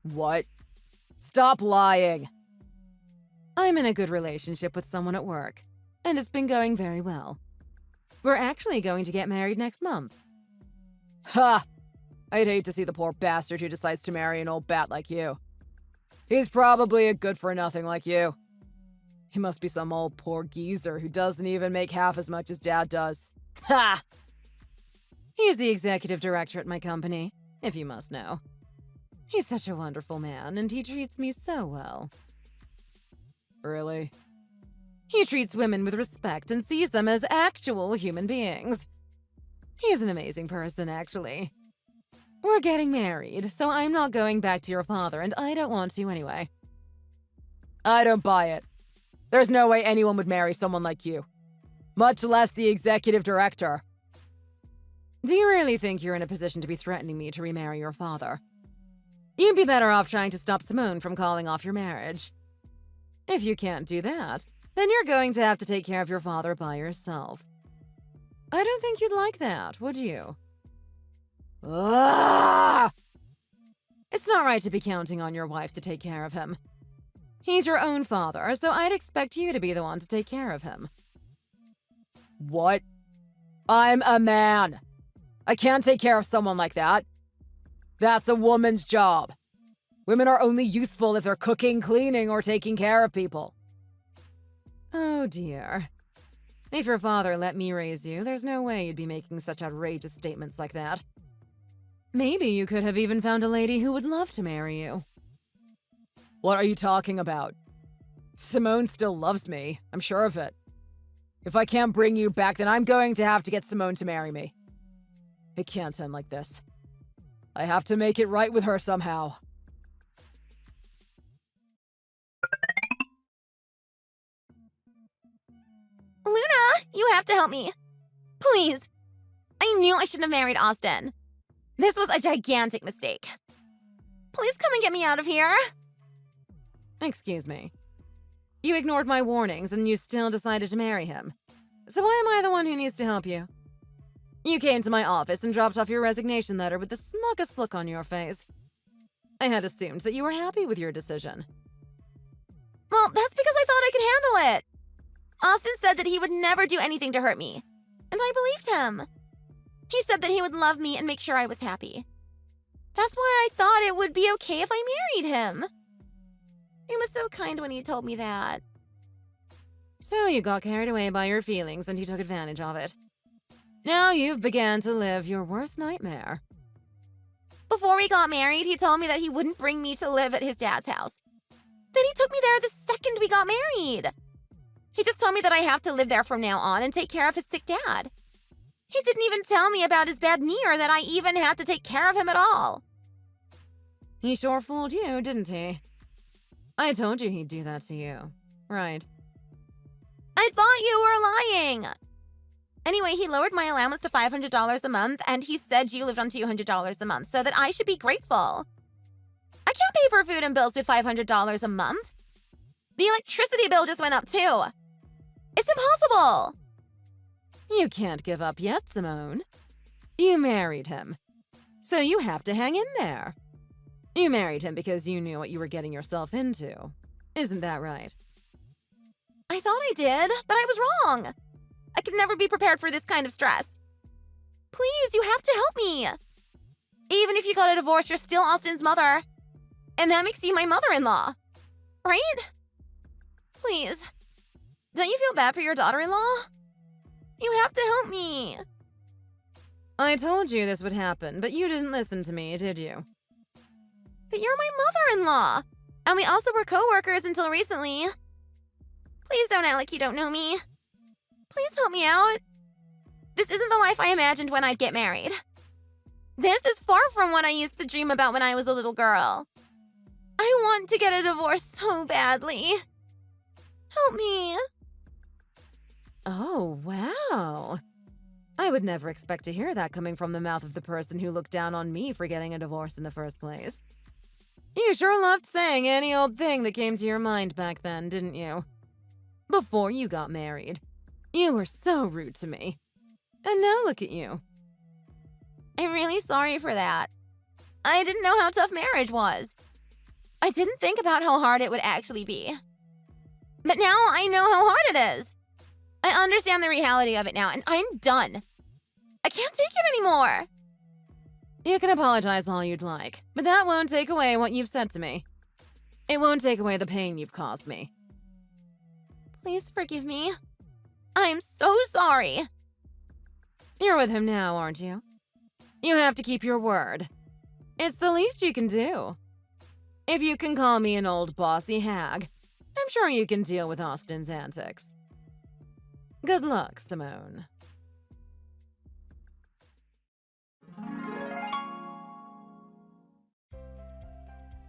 What? Stop lying. I'm in a good relationship with someone at work, and it's been going very well. We're actually going to get married next month. Ha! I'd hate to see the poor bastard who decides to marry an old bat like you. He's probably a good-for-nothing like you. He must be some old poor geezer who doesn't even make half as much as Dad does. Ha! He's the executive director at my company, if you must know. He's such a wonderful man, and he treats me so well. Really? He treats women with respect and sees them as actual human beings. He's an amazing person, actually. We're getting married, so I'm not going back to your father, and I don't want to anyway. I don't buy it. There's no way anyone would marry someone like you. Much less the executive director. Do you really think you're in a position to be threatening me to remarry your father? You'd be better off trying to stop Simone from calling off your marriage. If you can't do that, then you're going to have to take care of your father by yourself. I don't think you'd like that, would you? Ah! It's not right to be counting on your wife to take care of him. He's your own father, so I'd expect you to be the one to take care of him. What? I'm a man. I can't take care of someone like that. That's a woman's job. Women are only useful if they're cooking, cleaning, or taking care of people. Oh dear. If your father let me raise you, there's no way you'd be making such outrageous statements like that. Maybe you could have even found a lady who would love to marry you. What are you talking about? Simone still loves me. I'm sure of it. If I can't bring you back, then I'm going to have to get Simone to marry me. It can't end like this. I have to make it right with her somehow. Luna, you have to help me. Please. I knew I shouldn't have married Austin. This was a gigantic mistake. Please come and get me out of here. Excuse me. You ignored my warnings and you still decided to marry him. So why am I the one who needs to help you? You came to my office and dropped off your resignation letter with the smuggest look on your face. I had assumed that you were happy with your decision. Well, that's because I thought I could handle it. Austin said that he would never do anything to hurt me, and I believed him. He said that he would love me and make sure I was happy. That's why I thought it would be okay if I married him. He was so kind when he told me that. So you got carried away by your feelings and he took advantage of it. Now you've began to live your worst nightmare. Before we got married, he told me that he wouldn't bring me to live at his dad's house. Then he took me there the second we got married. He just told me that I have to live there from now on and take care of his sick dad. He didn't even tell me about his bad knee or that I even had to take care of him at all. He sure fooled you, didn't he? I told you he'd do that to you. Right. I thought you were lying. Anyway, he lowered my allowance to $500 a month, and he said you lived on $200 a month, so that I should be grateful. I can't pay for food and bills with $500 a month. The electricity bill just went up, too. It's impossible. You can't give up yet, Simone. You married him. So you have to hang in there. You married him because you knew what you were getting yourself into. Isn't that right? I thought I did, but I was wrong. I could never be prepared for this kind of stress. Please, you have to help me. Even if you got a divorce, you're still Austin's mother. And that makes you my mother-in-law. Right? Please. Don't you feel bad for your daughter-in-law? You have to help me. I told you this would happen, but you didn't listen to me, did you? But you're my mother-in-law. And we also were co-workers until recently. Please don't act like you don't know me. Please help me out. This isn't the life I imagined when I'd get married. This is far from what I used to dream about when I was a little girl. I want to get a divorce so badly. Help me. Oh, wow. I I would never expect to hear that coming from the mouth of the person who looked down on me for getting a divorce in the first place. You sure loved saying any old thing that came to your mind back then, didn't you? Before you got married. You were so rude to me. And now look at you. I'm really sorry for that. I didn't know how tough marriage was. I didn't think about how hard it would actually be. But now I know how hard it is. I understand the reality of it now, and I'm done. I can't take it anymore. You can apologize all you'd like, but that won't take away what you've said to me. It won't take away the pain you've caused me. Please forgive me. I'm so sorry. You're with him now, aren't you? You have to keep your word. It's the least you can do. If you can call me an old bossy hag, I'm sure you can deal with Austin's antics. Good luck, Simone.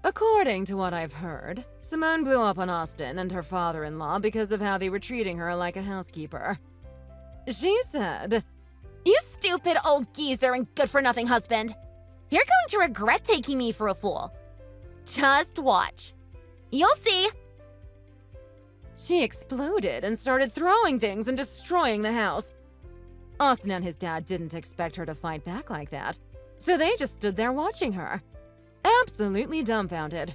According to what I've heard, Simone blew up on Austin and her father-in-law because of how they were treating her like a housekeeper. She said, You stupid old geezer and good-for-nothing husband. You're going to regret taking me for a fool. Just watch. You'll see. She exploded and started throwing things and destroying the house. Austin and his dad didn't expect her to fight back like that, so they just stood there watching her, absolutely dumbfounded.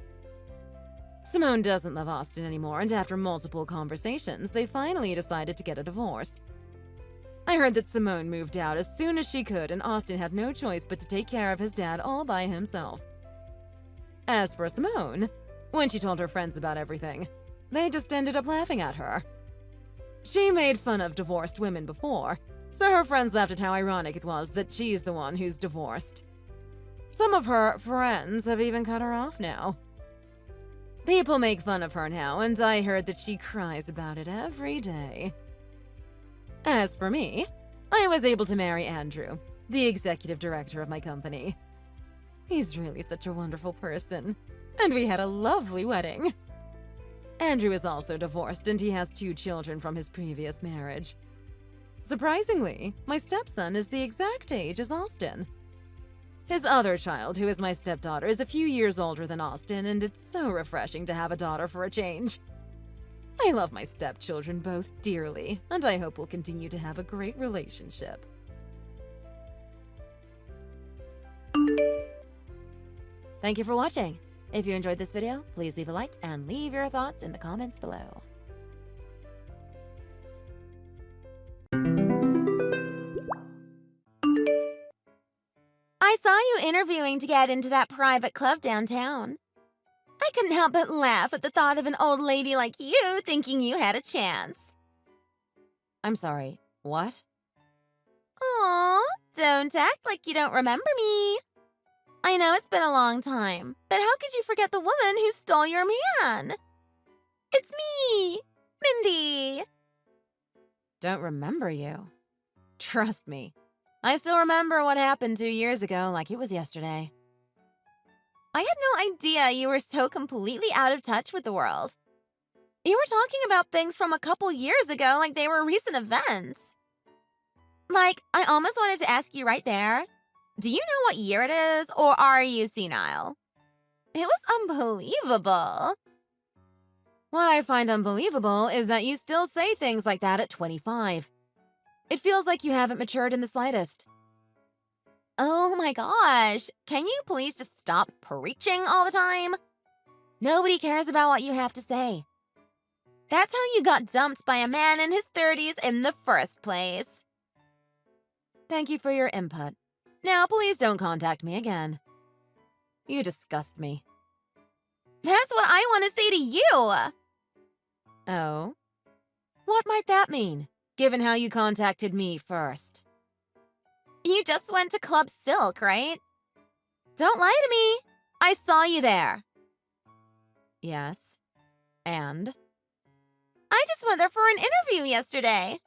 Simone doesn't love Austin anymore, and after multiple conversations, they finally decided to get a divorce. I heard that Simone moved out as soon as she could, and Austin had no choice but to take care of his dad all by himself. As for Simone, when she told her friends about everything, they just ended up laughing at her. She made fun of divorced women before, so her friends laughed at how ironic it was that she's the one who's divorced. Some of her friends have even cut her off now. People make fun of her now, and I heard that she cries about it every day. As for me, I was able to marry Andrew, the executive director of my company. He's really such a wonderful person, and we had a lovely wedding. Andrew is also divorced, and he has 2 children from his previous marriage. Surprisingly, my stepson is the exact age as Austin. His other child, who is my stepdaughter, is a few years older than Austin, and it's so refreshing to have a daughter for a change. I love my stepchildren both dearly, and I hope we'll continue to have a great relationship. Thank you for watching. If you enjoyed this video, please leave a like and leave your thoughts in the comments below. I saw you interviewing to get into that private club downtown. I couldn't help but laugh at the thought of an old lady like you thinking you had a chance. I'm sorry, what? Aw, don't act like you don't remember me. I know it's been a long time, but how could you forget the woman who stole your man? It's me, Mindy. Don't remember you. Trust me, I still remember what happened 2 years ago like it was yesterday. I had no idea you were so completely out of touch with the world. You were talking about things from a couple years ago like they were recent events. Like, I almost wanted to ask you right there, do you know what year it is, or are you senile? It was unbelievable. What I find unbelievable is that you still say things like that at 25. It feels like you haven't matured in the slightest. Oh my gosh, can you please just stop preaching all the time? Nobody cares about what you have to say. That's how you got dumped by a man in his 30s in the first place. Thank you for your input. Now please don't contact me again. You disgust me. That's what I want to say to you. Oh? What might that mean, given how you contacted me first? You just went to Club Silk, right? Don't lie to me. I saw you there. Yes. And? I just went there for an interview yesterday.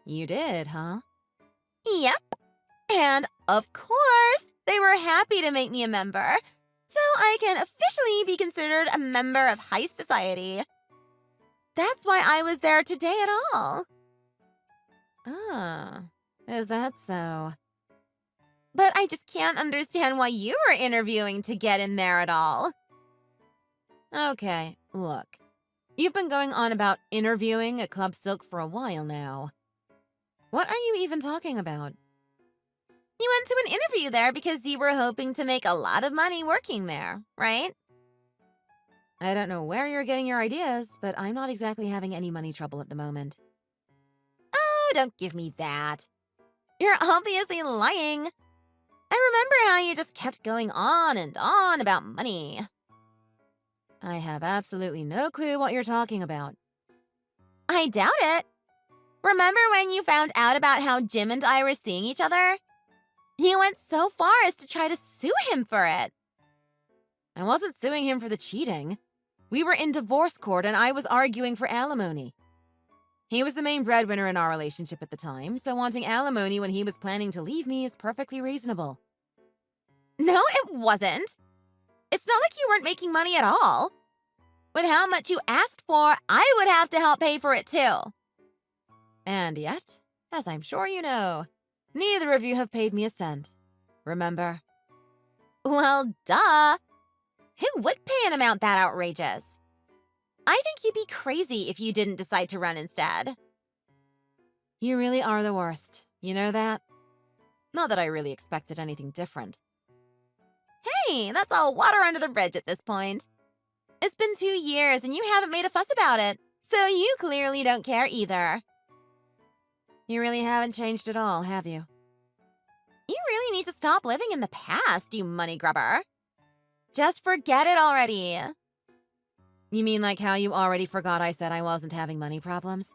You did, huh? Yep. And, of course, they were happy to make me a member, so I can officially be considered a member of high society. That's why I was there today at all. Ah, Is that so? But I just can't understand why you were interviewing to get in there at all. Okay, look. You've been going on about interviewing at Club Silk for a while now. What are you even talking about? You went to an interview there because you were hoping to make a lot of money working there, right? I don't know where you're getting your ideas, but I'm not exactly having any money trouble at the moment. Oh, don't give me that. You're obviously lying. I remember how you just kept going on and on about money. I have absolutely no clue what you're talking about. I doubt it. Remember when you found out about how Jim and I were seeing each other? You went so far as to try to sue him for it. I wasn't suing him for the cheating. We were in divorce court and I was arguing for alimony. He was the main breadwinner in our relationship at the time, so wanting alimony when he was planning to leave me is perfectly reasonable. No, it wasn't. It's not like you weren't making money at all. With how much you asked for, I would have to help pay for it too. And yet, as I'm sure you know, neither of you have paid me a cent. Remember? Well, duh. Who would pay an amount that outrageous? I think you'd be crazy if you didn't decide to run instead. You really are the worst. You know that? Not that I really expected anything different. Hey, that's all water under the bridge at this point. It's been 2 years and you haven't made a fuss about it, so you clearly don't care either. You really haven't changed at all, have you? You really need to stop living in the past, you money grubber. Just forget it already. You mean like how you already forgot I said I wasn't having money problems?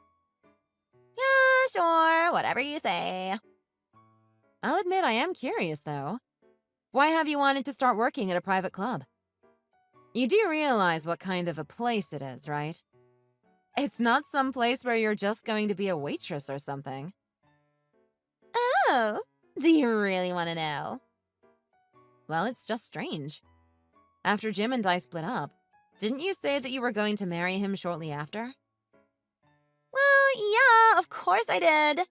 Yeah, sure, whatever you say. I'll admit I am curious, though. Why have you wanted to start working at a private club? You do realize what kind of a place it is, right? It's not some place where you're just going to be a waitress or something. Oh, do you really want to know? Well, it's just strange. After Jim and I split up, didn't you say that you were going to marry him shortly after? Well, yeah, of course I did.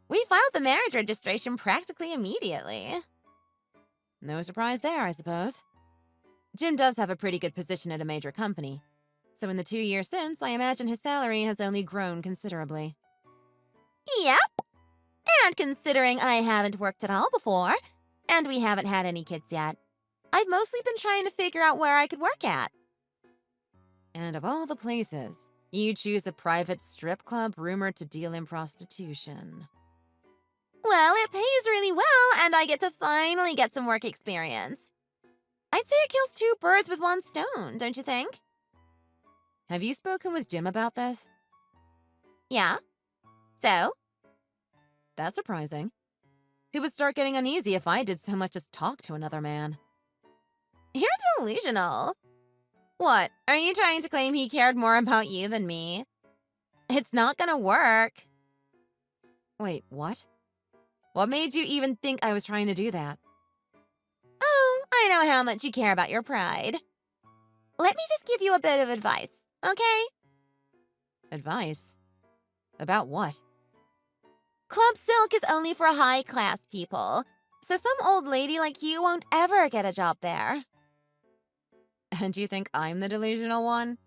We filed the marriage registration practically immediately. No surprise there, I suppose. Jim does have a pretty good position at a major company, so in the 2 years since, I imagine his salary has only grown considerably. Yep. And considering I haven't worked at all before, and we haven't had any kids yet, I've mostly been trying to figure out where I could work at. And of all the places, you choose a private strip club rumored to deal in prostitution. Well, it pays really well, and I get to finally get some work experience. I'd say it kills 2 birds with 1 stone, don't you think? Have you spoken with Jim about this? Yeah. So? That's surprising. He would start getting uneasy if I did so much as talk to another man. You're delusional. What, are you trying to claim he cared more about you than me? It's not gonna work. Wait, what? What made you even think I was trying to do that? Oh, I know how much you care about your pride. Let me just give you a bit of advice, okay? Advice? About what? Club Silk is only for high-class people, so some old lady like you won't ever get a job there. And you think I'm the delusional one?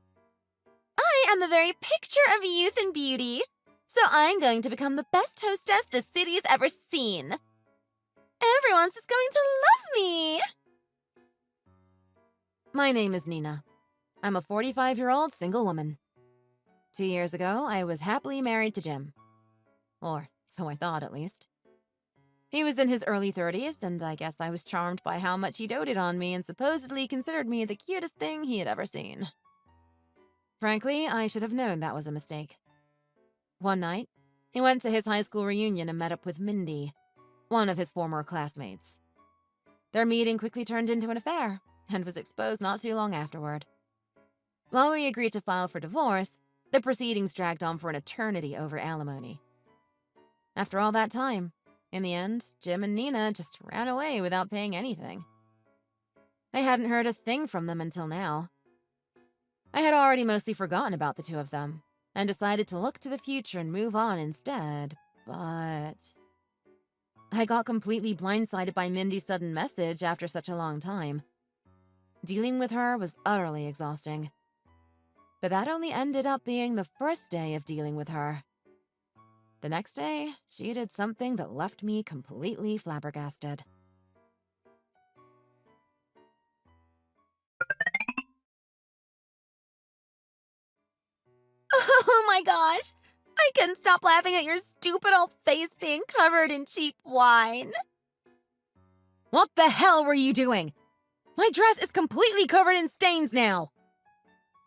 I am the very picture of youth and beauty, so I'm going to become the best hostess the city's ever seen. Everyone's just going to love me. My name is Nina. I'm a 45-year-old single woman. 2 years ago, I was happily married to Jim. Or so I thought, at least. He was in his early 30s, and I guess I was charmed by how much he doted on me and supposedly considered me the cutest thing he had ever seen. Frankly, I should have known that was a mistake. One night, he went to his high school reunion and met up with Mindy, one of his former classmates. Their meeting quickly turned into an affair and was exposed not too long afterward. While we agreed to file for divorce, the proceedings dragged on for an eternity over alimony. After all that time, in the end, Jim and Nina just ran away without paying anything. I hadn't heard a thing from them until now. I had already mostly forgotten about the 2 of them, and decided to look to the future and move on instead, but... I got completely blindsided by Mindy's sudden message after such a long time. Dealing with her was utterly exhausting. But that only ended up being the first day of dealing with her. The next day, she did something that left me completely flabbergasted. Oh my gosh! I couldn't stop laughing at your stupid old face being covered in cheap wine. What the hell were you doing? My dress is completely covered in stains now.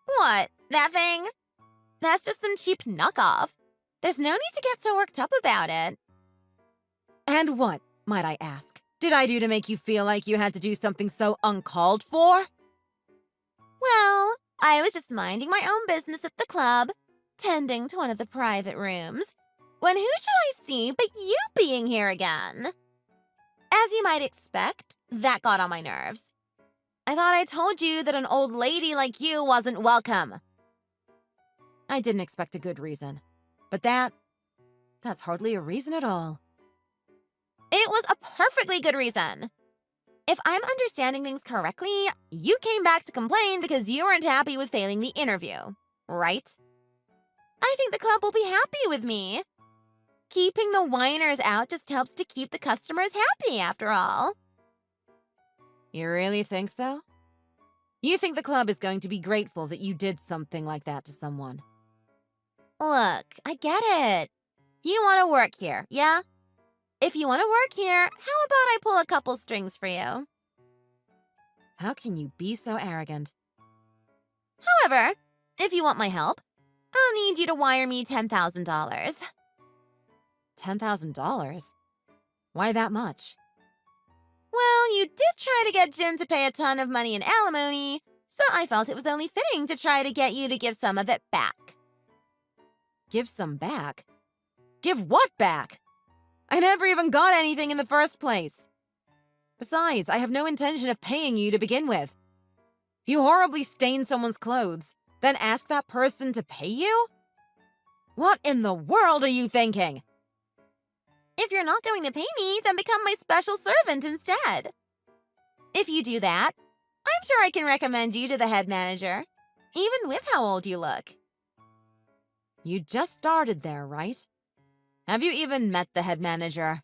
What? That thing? That's just some cheap knockoff. There's no need to get so worked up about it. And what, might I ask, did I do to make you feel like you had to do something so uncalled for? Well, I was just minding my own business at the club, tending to one of the private rooms, when who should I see but you being here again? As you might expect, that got on my nerves. I thought I told you that an old lady like you wasn't welcome. I didn't expect a good reason, but that's hardly a reason at all. It was a perfectly good reason. If I'm understanding things correctly, you came back to complain because you weren't happy with failing the interview, right? I think the club will be happy with me. Keeping the whiners out just helps to keep the customers happy, after all. You really think so? You think the club is going to be grateful that you did something like that to someone? Look, I get it. You want to work here, yeah? If you want to work here, how about I pull a couple strings for you? How can you be so arrogant? However, if you want my help, I'll need you to wire me $10,000. $10,000? Why that much? Well, you did try to get Jim to pay a ton of money in alimony, so I felt it was only fitting to try to get you to give some of it back. Give some back? Give what back? I never even got anything in the first place. Besides, I have no intention of paying you to begin with. You horribly stain someone's clothes, then ask that person to pay you? What in the world are you thinking? If you're not going to pay me, then become my special servant instead. If you do that, I'm sure I can recommend you to the head manager, even with how old you look. You just started there, right? Have you even met the head manager?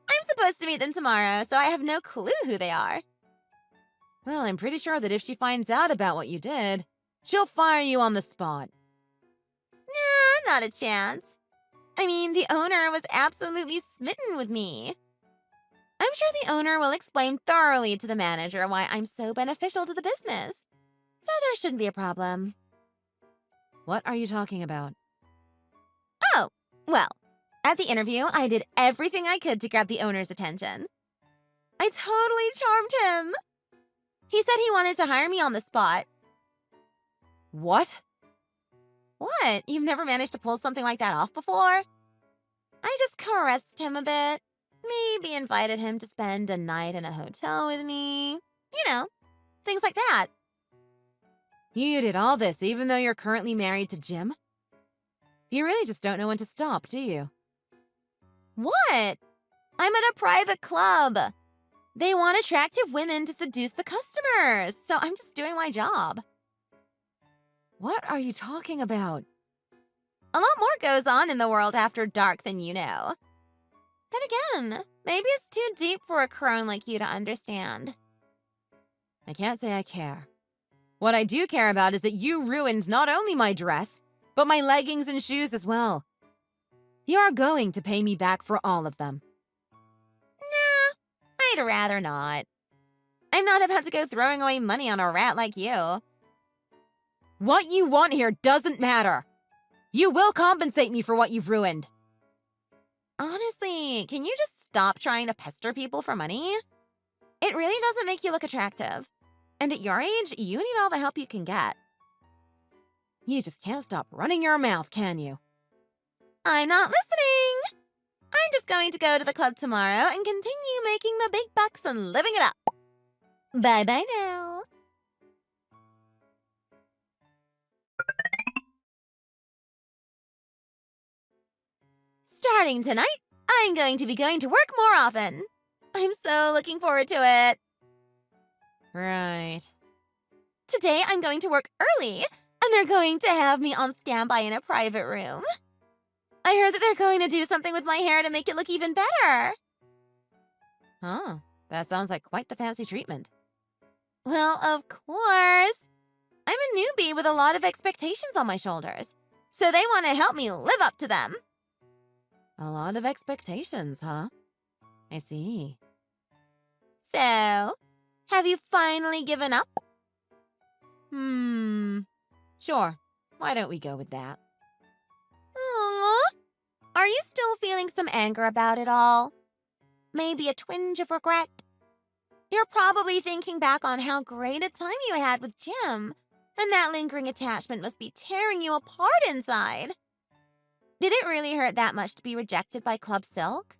I'm supposed to meet them tomorrow, so I have no clue who they are. Well, I'm pretty sure that if she finds out about what you did, she'll fire you on the spot. Nah, not a chance. I mean, the owner was absolutely smitten with me. I'm sure the owner will explain thoroughly to the manager why I'm so beneficial to the business. So there shouldn't be a problem. What are you talking about? Oh, well, at the interview, I did everything I could to grab the owner's attention. I totally charmed him. He said he wanted to hire me on the spot. What? What? You've never managed to pull something like that off before? I just caressed him a bit. Maybe invited him to spend a night in a hotel with me. You know, things like that. You did all this even though you're currently married to Jim? You really just don't know when to stop, do you? What? I'm at a private club. They want attractive women to seduce the customers, so I'm just doing my job. What are you talking about? A lot more goes on in the world after dark than you know. Then again, maybe it's too deep for a crone like you to understand. I can't say I care. What I do care about is that you ruined not only my dress, but my leggings and shoes as well. You are going to pay me back for all of them. Nah, I'd rather not. I'm not about to go throwing away money on a rat like you. What you want here doesn't matter. You will compensate me for what you've ruined. Honestly, can you just stop trying to pester people for money? It really doesn't make you look attractive. And at your age, you need all the help you can get. You just can't stop running your mouth, can you? I'm not listening! I'm just going to go to the club tomorrow and continue making the big bucks and living it up. Bye-bye now. Starting tonight, I'm going to be going to work more often. I'm so looking forward to it. Right. Today I'm going to work early, and they're going to have me on standby in a private room. I heard that they're going to do something with my hair to make it look even better. Huh. That sounds like quite the fancy treatment. Well, of course. I'm a newbie with a lot of expectations on my shoulders, so they want to help me live up to them. A lot of expectations, huh? I see. So, have you finally given up? Sure. Why don't we go with that? Aww. Are you still feeling some anger about it all? Maybe a twinge of regret? You're probably thinking back on how great a time you had with Jim, and that lingering attachment must be tearing you apart inside. Did it really hurt that much to be rejected by Club Silk?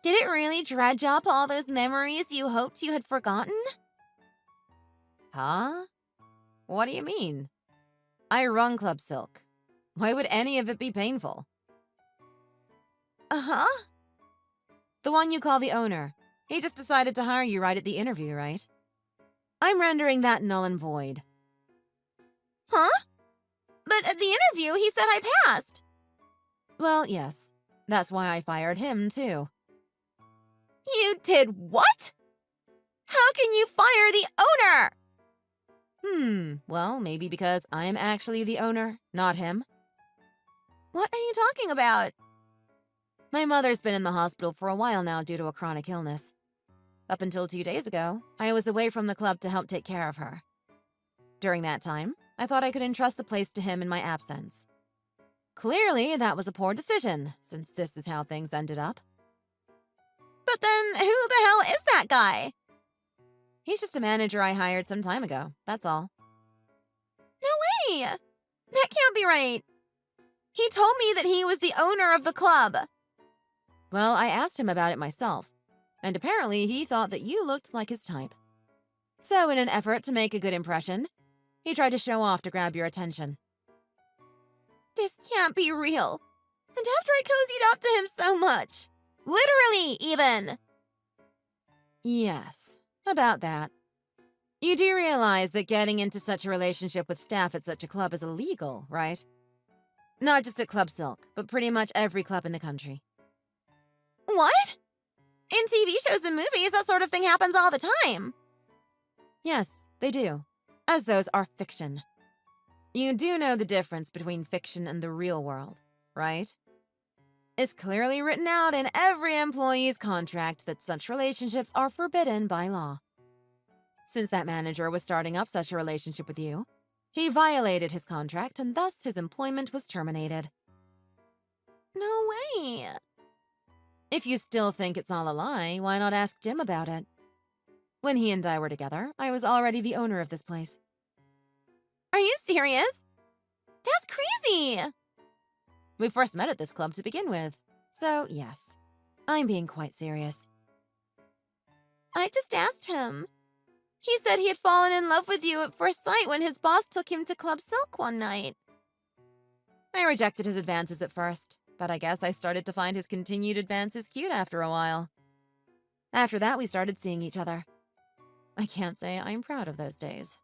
Did it really dredge up all those memories you hoped you had forgotten? Huh? What do you mean? I run Club Silk. Why would any of it be painful? Uh-huh. The one you call the owner. He just decided to hire you right at the interview, right? I'm rendering that null and void. Huh? But at the interview, he said I passed. Well, yes. That's why I fired him, too. You did what? How can you fire the owner? Well, maybe because I'm actually the owner, not him. What are you talking about? My mother's been in the hospital for a while now due to a chronic illness. Up until 2 days ago, I was away from the club to help take care of her. During that time, I thought I could entrust the place to him in my absence. Clearly, that was a poor decision, since this is how things ended up. But then, who the hell is that guy? He's just a manager I hired some time ago, that's all. No way! That can't be right. He told me that he was the owner of the club. Well, I asked him about it myself, and apparently he thought that you looked like his type. So in an effort to make a good impression, he tried to show off to grab your attention. This can't be real. And after I cozied up to him so much. Literally, even. Yes, about that. You do realize that getting into such a relationship with staff at such a club is illegal, right? Not just at Club Silk, but pretty much every club in the country. What? In TV shows and movies, that sort of thing happens all the time. Yes, they do, as those are fiction. You do know the difference between fiction and the real world, right? It's clearly written out in every employee's contract that such relationships are forbidden by law. Since that manager was starting up such a relationship with you, he violated his contract and thus his employment was terminated. No way. If you still think it's all a lie, why not ask Jim about it? When he and I were together, I was already the owner of this place. Are you serious? That's crazy. We first met at this club to begin with, so yes, I'm being quite serious. I just asked him. He said he had fallen in love with you at first sight when his boss took him to Club Silk one night. I rejected his advances at first, but I guess I started to find his continued advances cute after a while. After that, we started seeing each other. I can't say I'm proud of those days.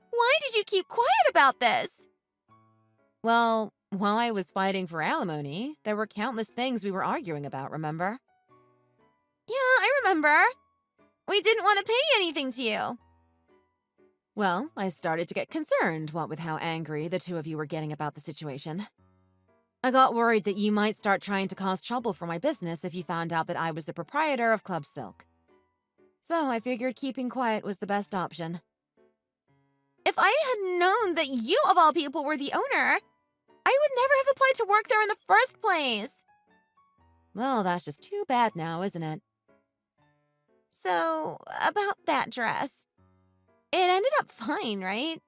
Why did you keep quiet about this? Well, while I was fighting for alimony, there were countless things we were arguing about, remember? Yeah, I remember. We didn't want to pay anything to you. Well, I started to get concerned, what with how angry the two of you were getting about the situation. I got worried that you might start trying to cause trouble for my business if you found out that I was the proprietor of Club Silk. So I figured keeping quiet was the best option. If I had known that you, of all people, were the owner, I would never have applied to work there in the first place. Well, that's just too bad now, isn't it? So, about that dress. It ended up fine, right?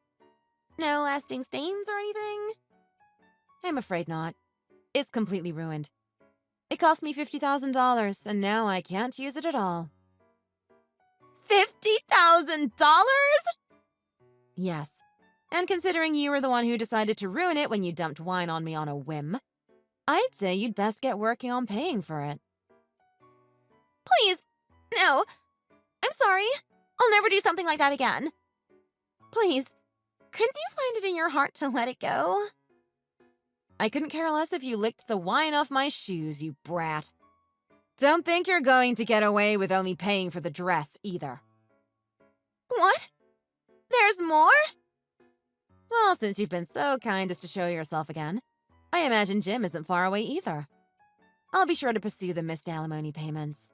No lasting stains or anything? I'm afraid not. It's completely ruined. It cost me $50,000, and now I can't use it at all. $50,000? Yes. And considering you were the one who decided to ruin it when you dumped wine on me on a whim, I'd say you'd best get working on paying for it. Please, no. I'm sorry. I'll never do something like that again. Please, couldn't you find it in your heart to let it go? I couldn't care less if you licked the wine off my shoes, you brat. Don't think you're going to get away with only paying for the dress, either. What? There's more? Well, since you've been so kind as to show yourself again, I imagine Jim isn't far away either. I'll be sure to pursue the missed alimony payments.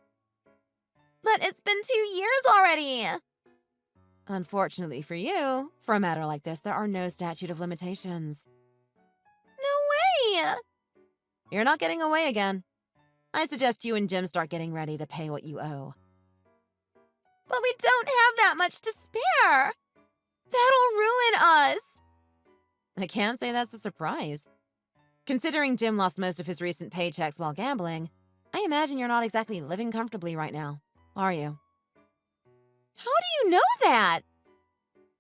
But it's been 2 years already. Unfortunately for you, for a matter like this, there are no statute of limitations. No way! You're not getting away again. I'd suggest you and Jim start getting ready to pay what you owe. But we don't have that much to spare. That'll ruin us. I can't say that's a surprise. Considering Jim lost most of his recent paychecks while gambling, I imagine you're not exactly living comfortably right now, are you? How do you know that?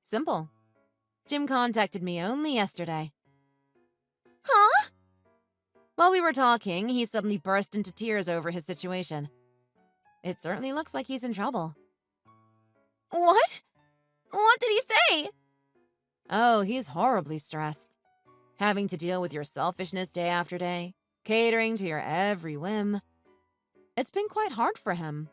Simple. Jim contacted me only yesterday. Huh? While we were talking, he suddenly burst into tears over his situation. It certainly looks like he's in trouble. What? What did he say? Oh, he's horribly stressed. Having to deal with your selfishness day after day, catering to your every whim. It's been quite hard for him.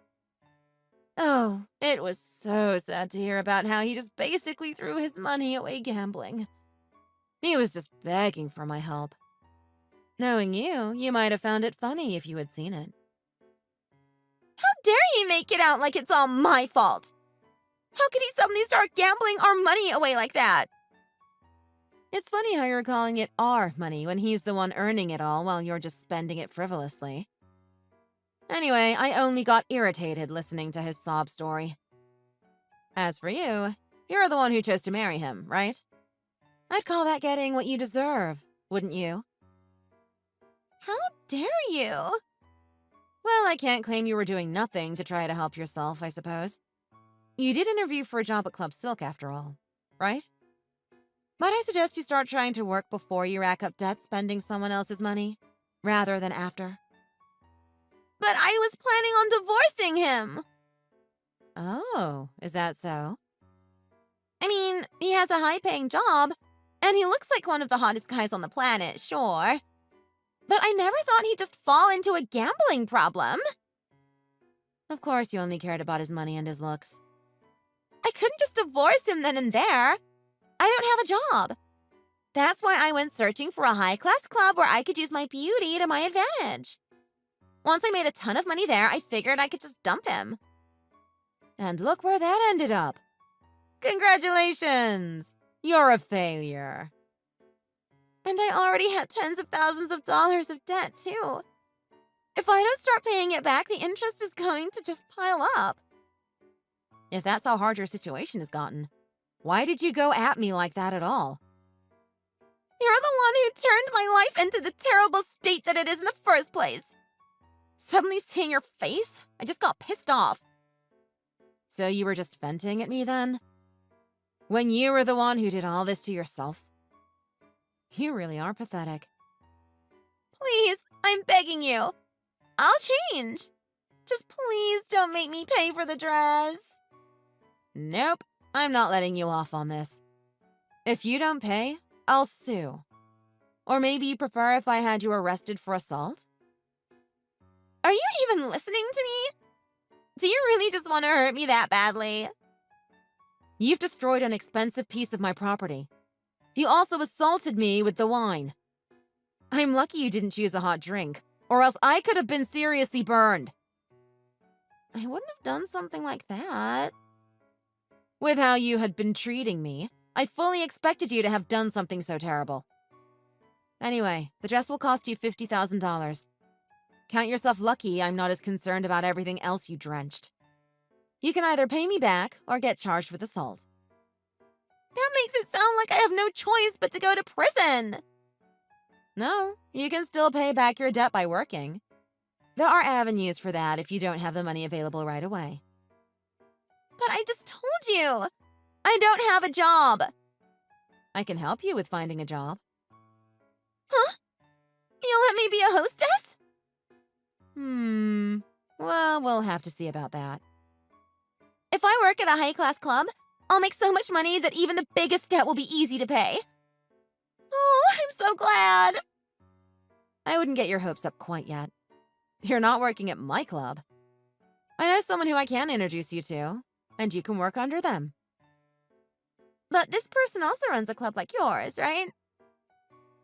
Oh, it was so sad to hear about how he just basically threw his money away gambling. He was just begging for my help. Knowing you, you might have found it funny if you had seen it. How dare he make it out like it's all my fault? How could he suddenly start gambling our money away like that? It's funny how you're calling it our money when he's the one earning it all while you're just spending it frivolously. Anyway, I only got irritated listening to his sob story. As for you, you're the one who chose to marry him, right? I'd call that getting what you deserve, wouldn't you? How dare you? Well, I can't claim you were doing nothing to try to help yourself, I suppose. You did interview for a job at Club Silk after all, right? Might I suggest you start trying to work before you rack up debt spending someone else's money, rather than after? But I was planning on divorcing him. Oh, is that so? I mean, he has a high-paying job, and he looks like one of the hottest guys on the planet, sure. But I never thought he'd just fall into a gambling problem. Of course you only cared about his money and his looks. I couldn't just divorce him then and there. I don't have a job. That's why I went searching for a high-class club where I could use my beauty to my advantage. Once I made a ton of money there, I figured I could just dump him. And look where that ended up. Congratulations! You're a failure. And I already had tens of thousands of dollars of debt, too. If I don't start paying it back, the interest is going to just pile up. If that's how hard your situation has gotten, why did you go at me like that at all? You're the one who turned my life into the terrible state that it is in the first place. Suddenly seeing your face, I just got pissed off. So you were just venting at me then? When you were the one who did all this to yourself? You really are pathetic. Please, I'm begging you. I'll change. Just please don't make me pay for the dress. Nope, I'm not letting you off on this. If you don't pay, I'll sue. Or maybe you prefer if I had you arrested for assault? Are you even listening to me? Do you really just want to hurt me that badly? You've destroyed an expensive piece of my property. You also assaulted me with the wine. I'm lucky you didn't choose a hot drink, or else I could have been seriously burned. I wouldn't have done something like that. With how you had been treating me, I fully expected you to have done something so terrible. Anyway, the dress will cost you $50,000. Count yourself lucky I'm not as concerned about everything else you drenched. You can either pay me back or get charged with assault. That makes it sound like I have no choice but to go to prison. No, you can still pay back your debt by working. There are avenues for that if you don't have the money available right away. But I just told you, I don't have a job. I can help you with finding a job. Huh? You'll let me be a hostess? Well, we'll have to see about that. If I work at a high-class club, I'll make so much money that even the biggest debt will be easy to pay. Oh, I'm so glad. I wouldn't get your hopes up quite yet. You're not working at my club. I know someone who I can introduce you to, and you can work under them. But this person also runs a club like yours, right?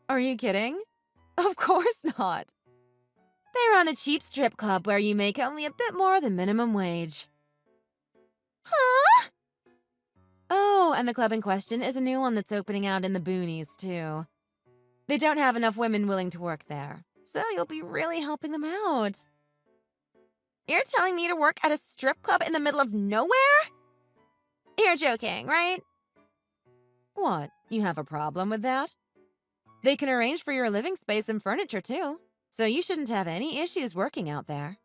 Are you kidding? Of course not. They run a cheap strip club where you make only a bit more than minimum wage. Huh? Oh, and the club in question is a new one that's opening out in the boonies, too. They don't have enough women willing to work there, so you'll be really helping them out. You're telling me to work at a strip club in the middle of nowhere? You're joking, right? What, you have a problem with that? They can arrange for your living space and furniture, too, so you shouldn't have any issues working out there.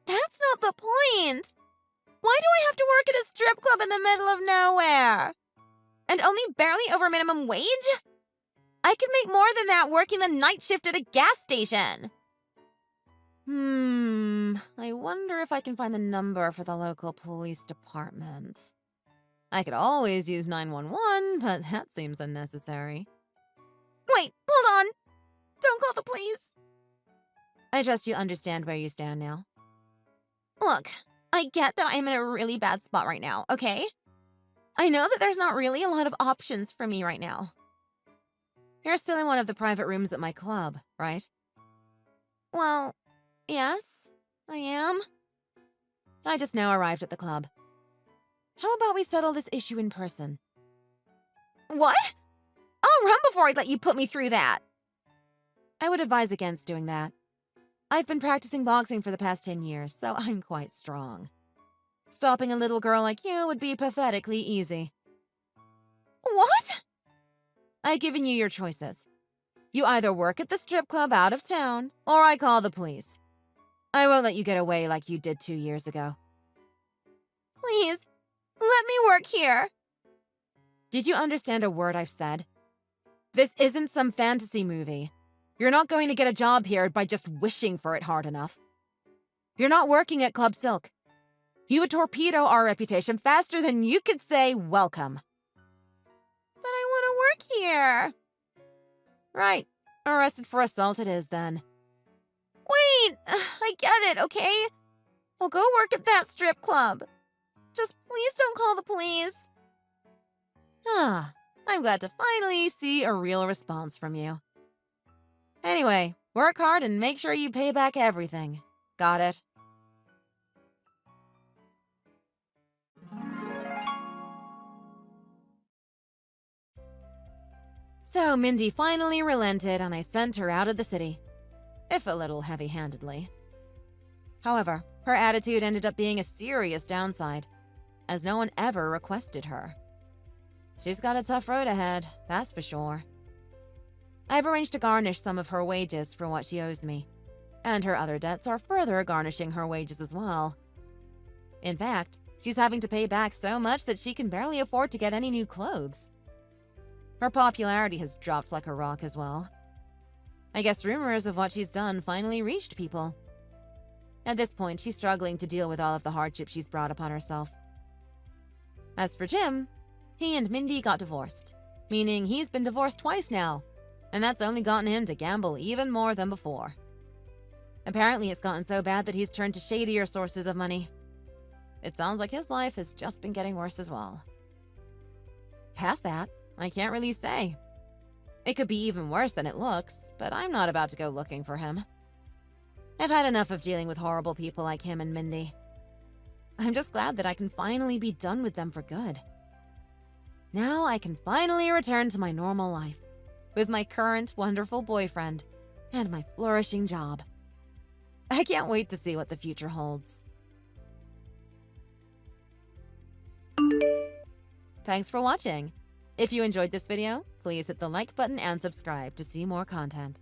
That's not the point. Why do I have to work at a strip club in the middle of nowhere? And only barely over minimum wage? I could make more than that working the night shift at a gas station. I wonder if I can find the number for the local police department. I could always use 911, but that seems unnecessary. Wait, hold on. Don't call the police. I trust you understand where you stand now. Look, I get that I'm in a really bad spot right now, okay? I know that there's not really a lot of options for me right now. You're still in one of the private rooms at my club, right? Well, yes, I am. I just now arrived at the club. How about we settle this issue in person? What? I'll run before I let you put me through that. I would advise against doing that. I've been practicing boxing for the past 10 years, so I'm quite strong. Stopping a little girl like you would be pathetically easy. What? I've given you your choices. You either work at the strip club out of town, or I call the police. I won't let you get away like you did 2 years ago. Please, let me work here. Did you understand a word I've said? This isn't some fantasy movie. You're not going to get a job here by just wishing for it hard enough. You're not working at Club Silk. You would torpedo our reputation faster than you could say welcome. But I want to work here. Right. Arrested for assault it is, then. Wait, I get it, okay? I'll go work at that strip club. Just please don't call the police. I'm glad to finally see a real response from you. Anyway, work hard and make sure you pay back everything. Got it? So Mindy finally relented and I sent her out of the city. If a little heavy-handedly. However, her attitude ended up being a serious downside, as no one ever requested her. She's got a tough road ahead, that's for sure. I've arranged to garnish some of her wages for what she owes me, and her other debts are further garnishing her wages as well. In fact, she's having to pay back so much that she can barely afford to get any new clothes. Her popularity has dropped like a rock as well. I guess rumors of what she's done finally reached people. At this point, she's struggling to deal with all of the hardship she's brought upon herself. As for Jim, he and Mindy got divorced, meaning he's been divorced twice now, and that's only gotten him to gamble even more than before. Apparently, it's gotten so bad that he's turned to shadier sources of money. It sounds like his life has just been getting worse as well. Past that, I can't really say. It could be even worse than it looks, but I'm not about to go looking for him. I've had enough of dealing with horrible people like him and Mindy. I'm just glad that I can finally be done with them for good. Now I can finally return to my normal life, with my current wonderful boyfriend and my flourishing job. I can't wait to see what the future holds. Thanks for watching. If you enjoyed this video, please hit the like button and subscribe to see more content.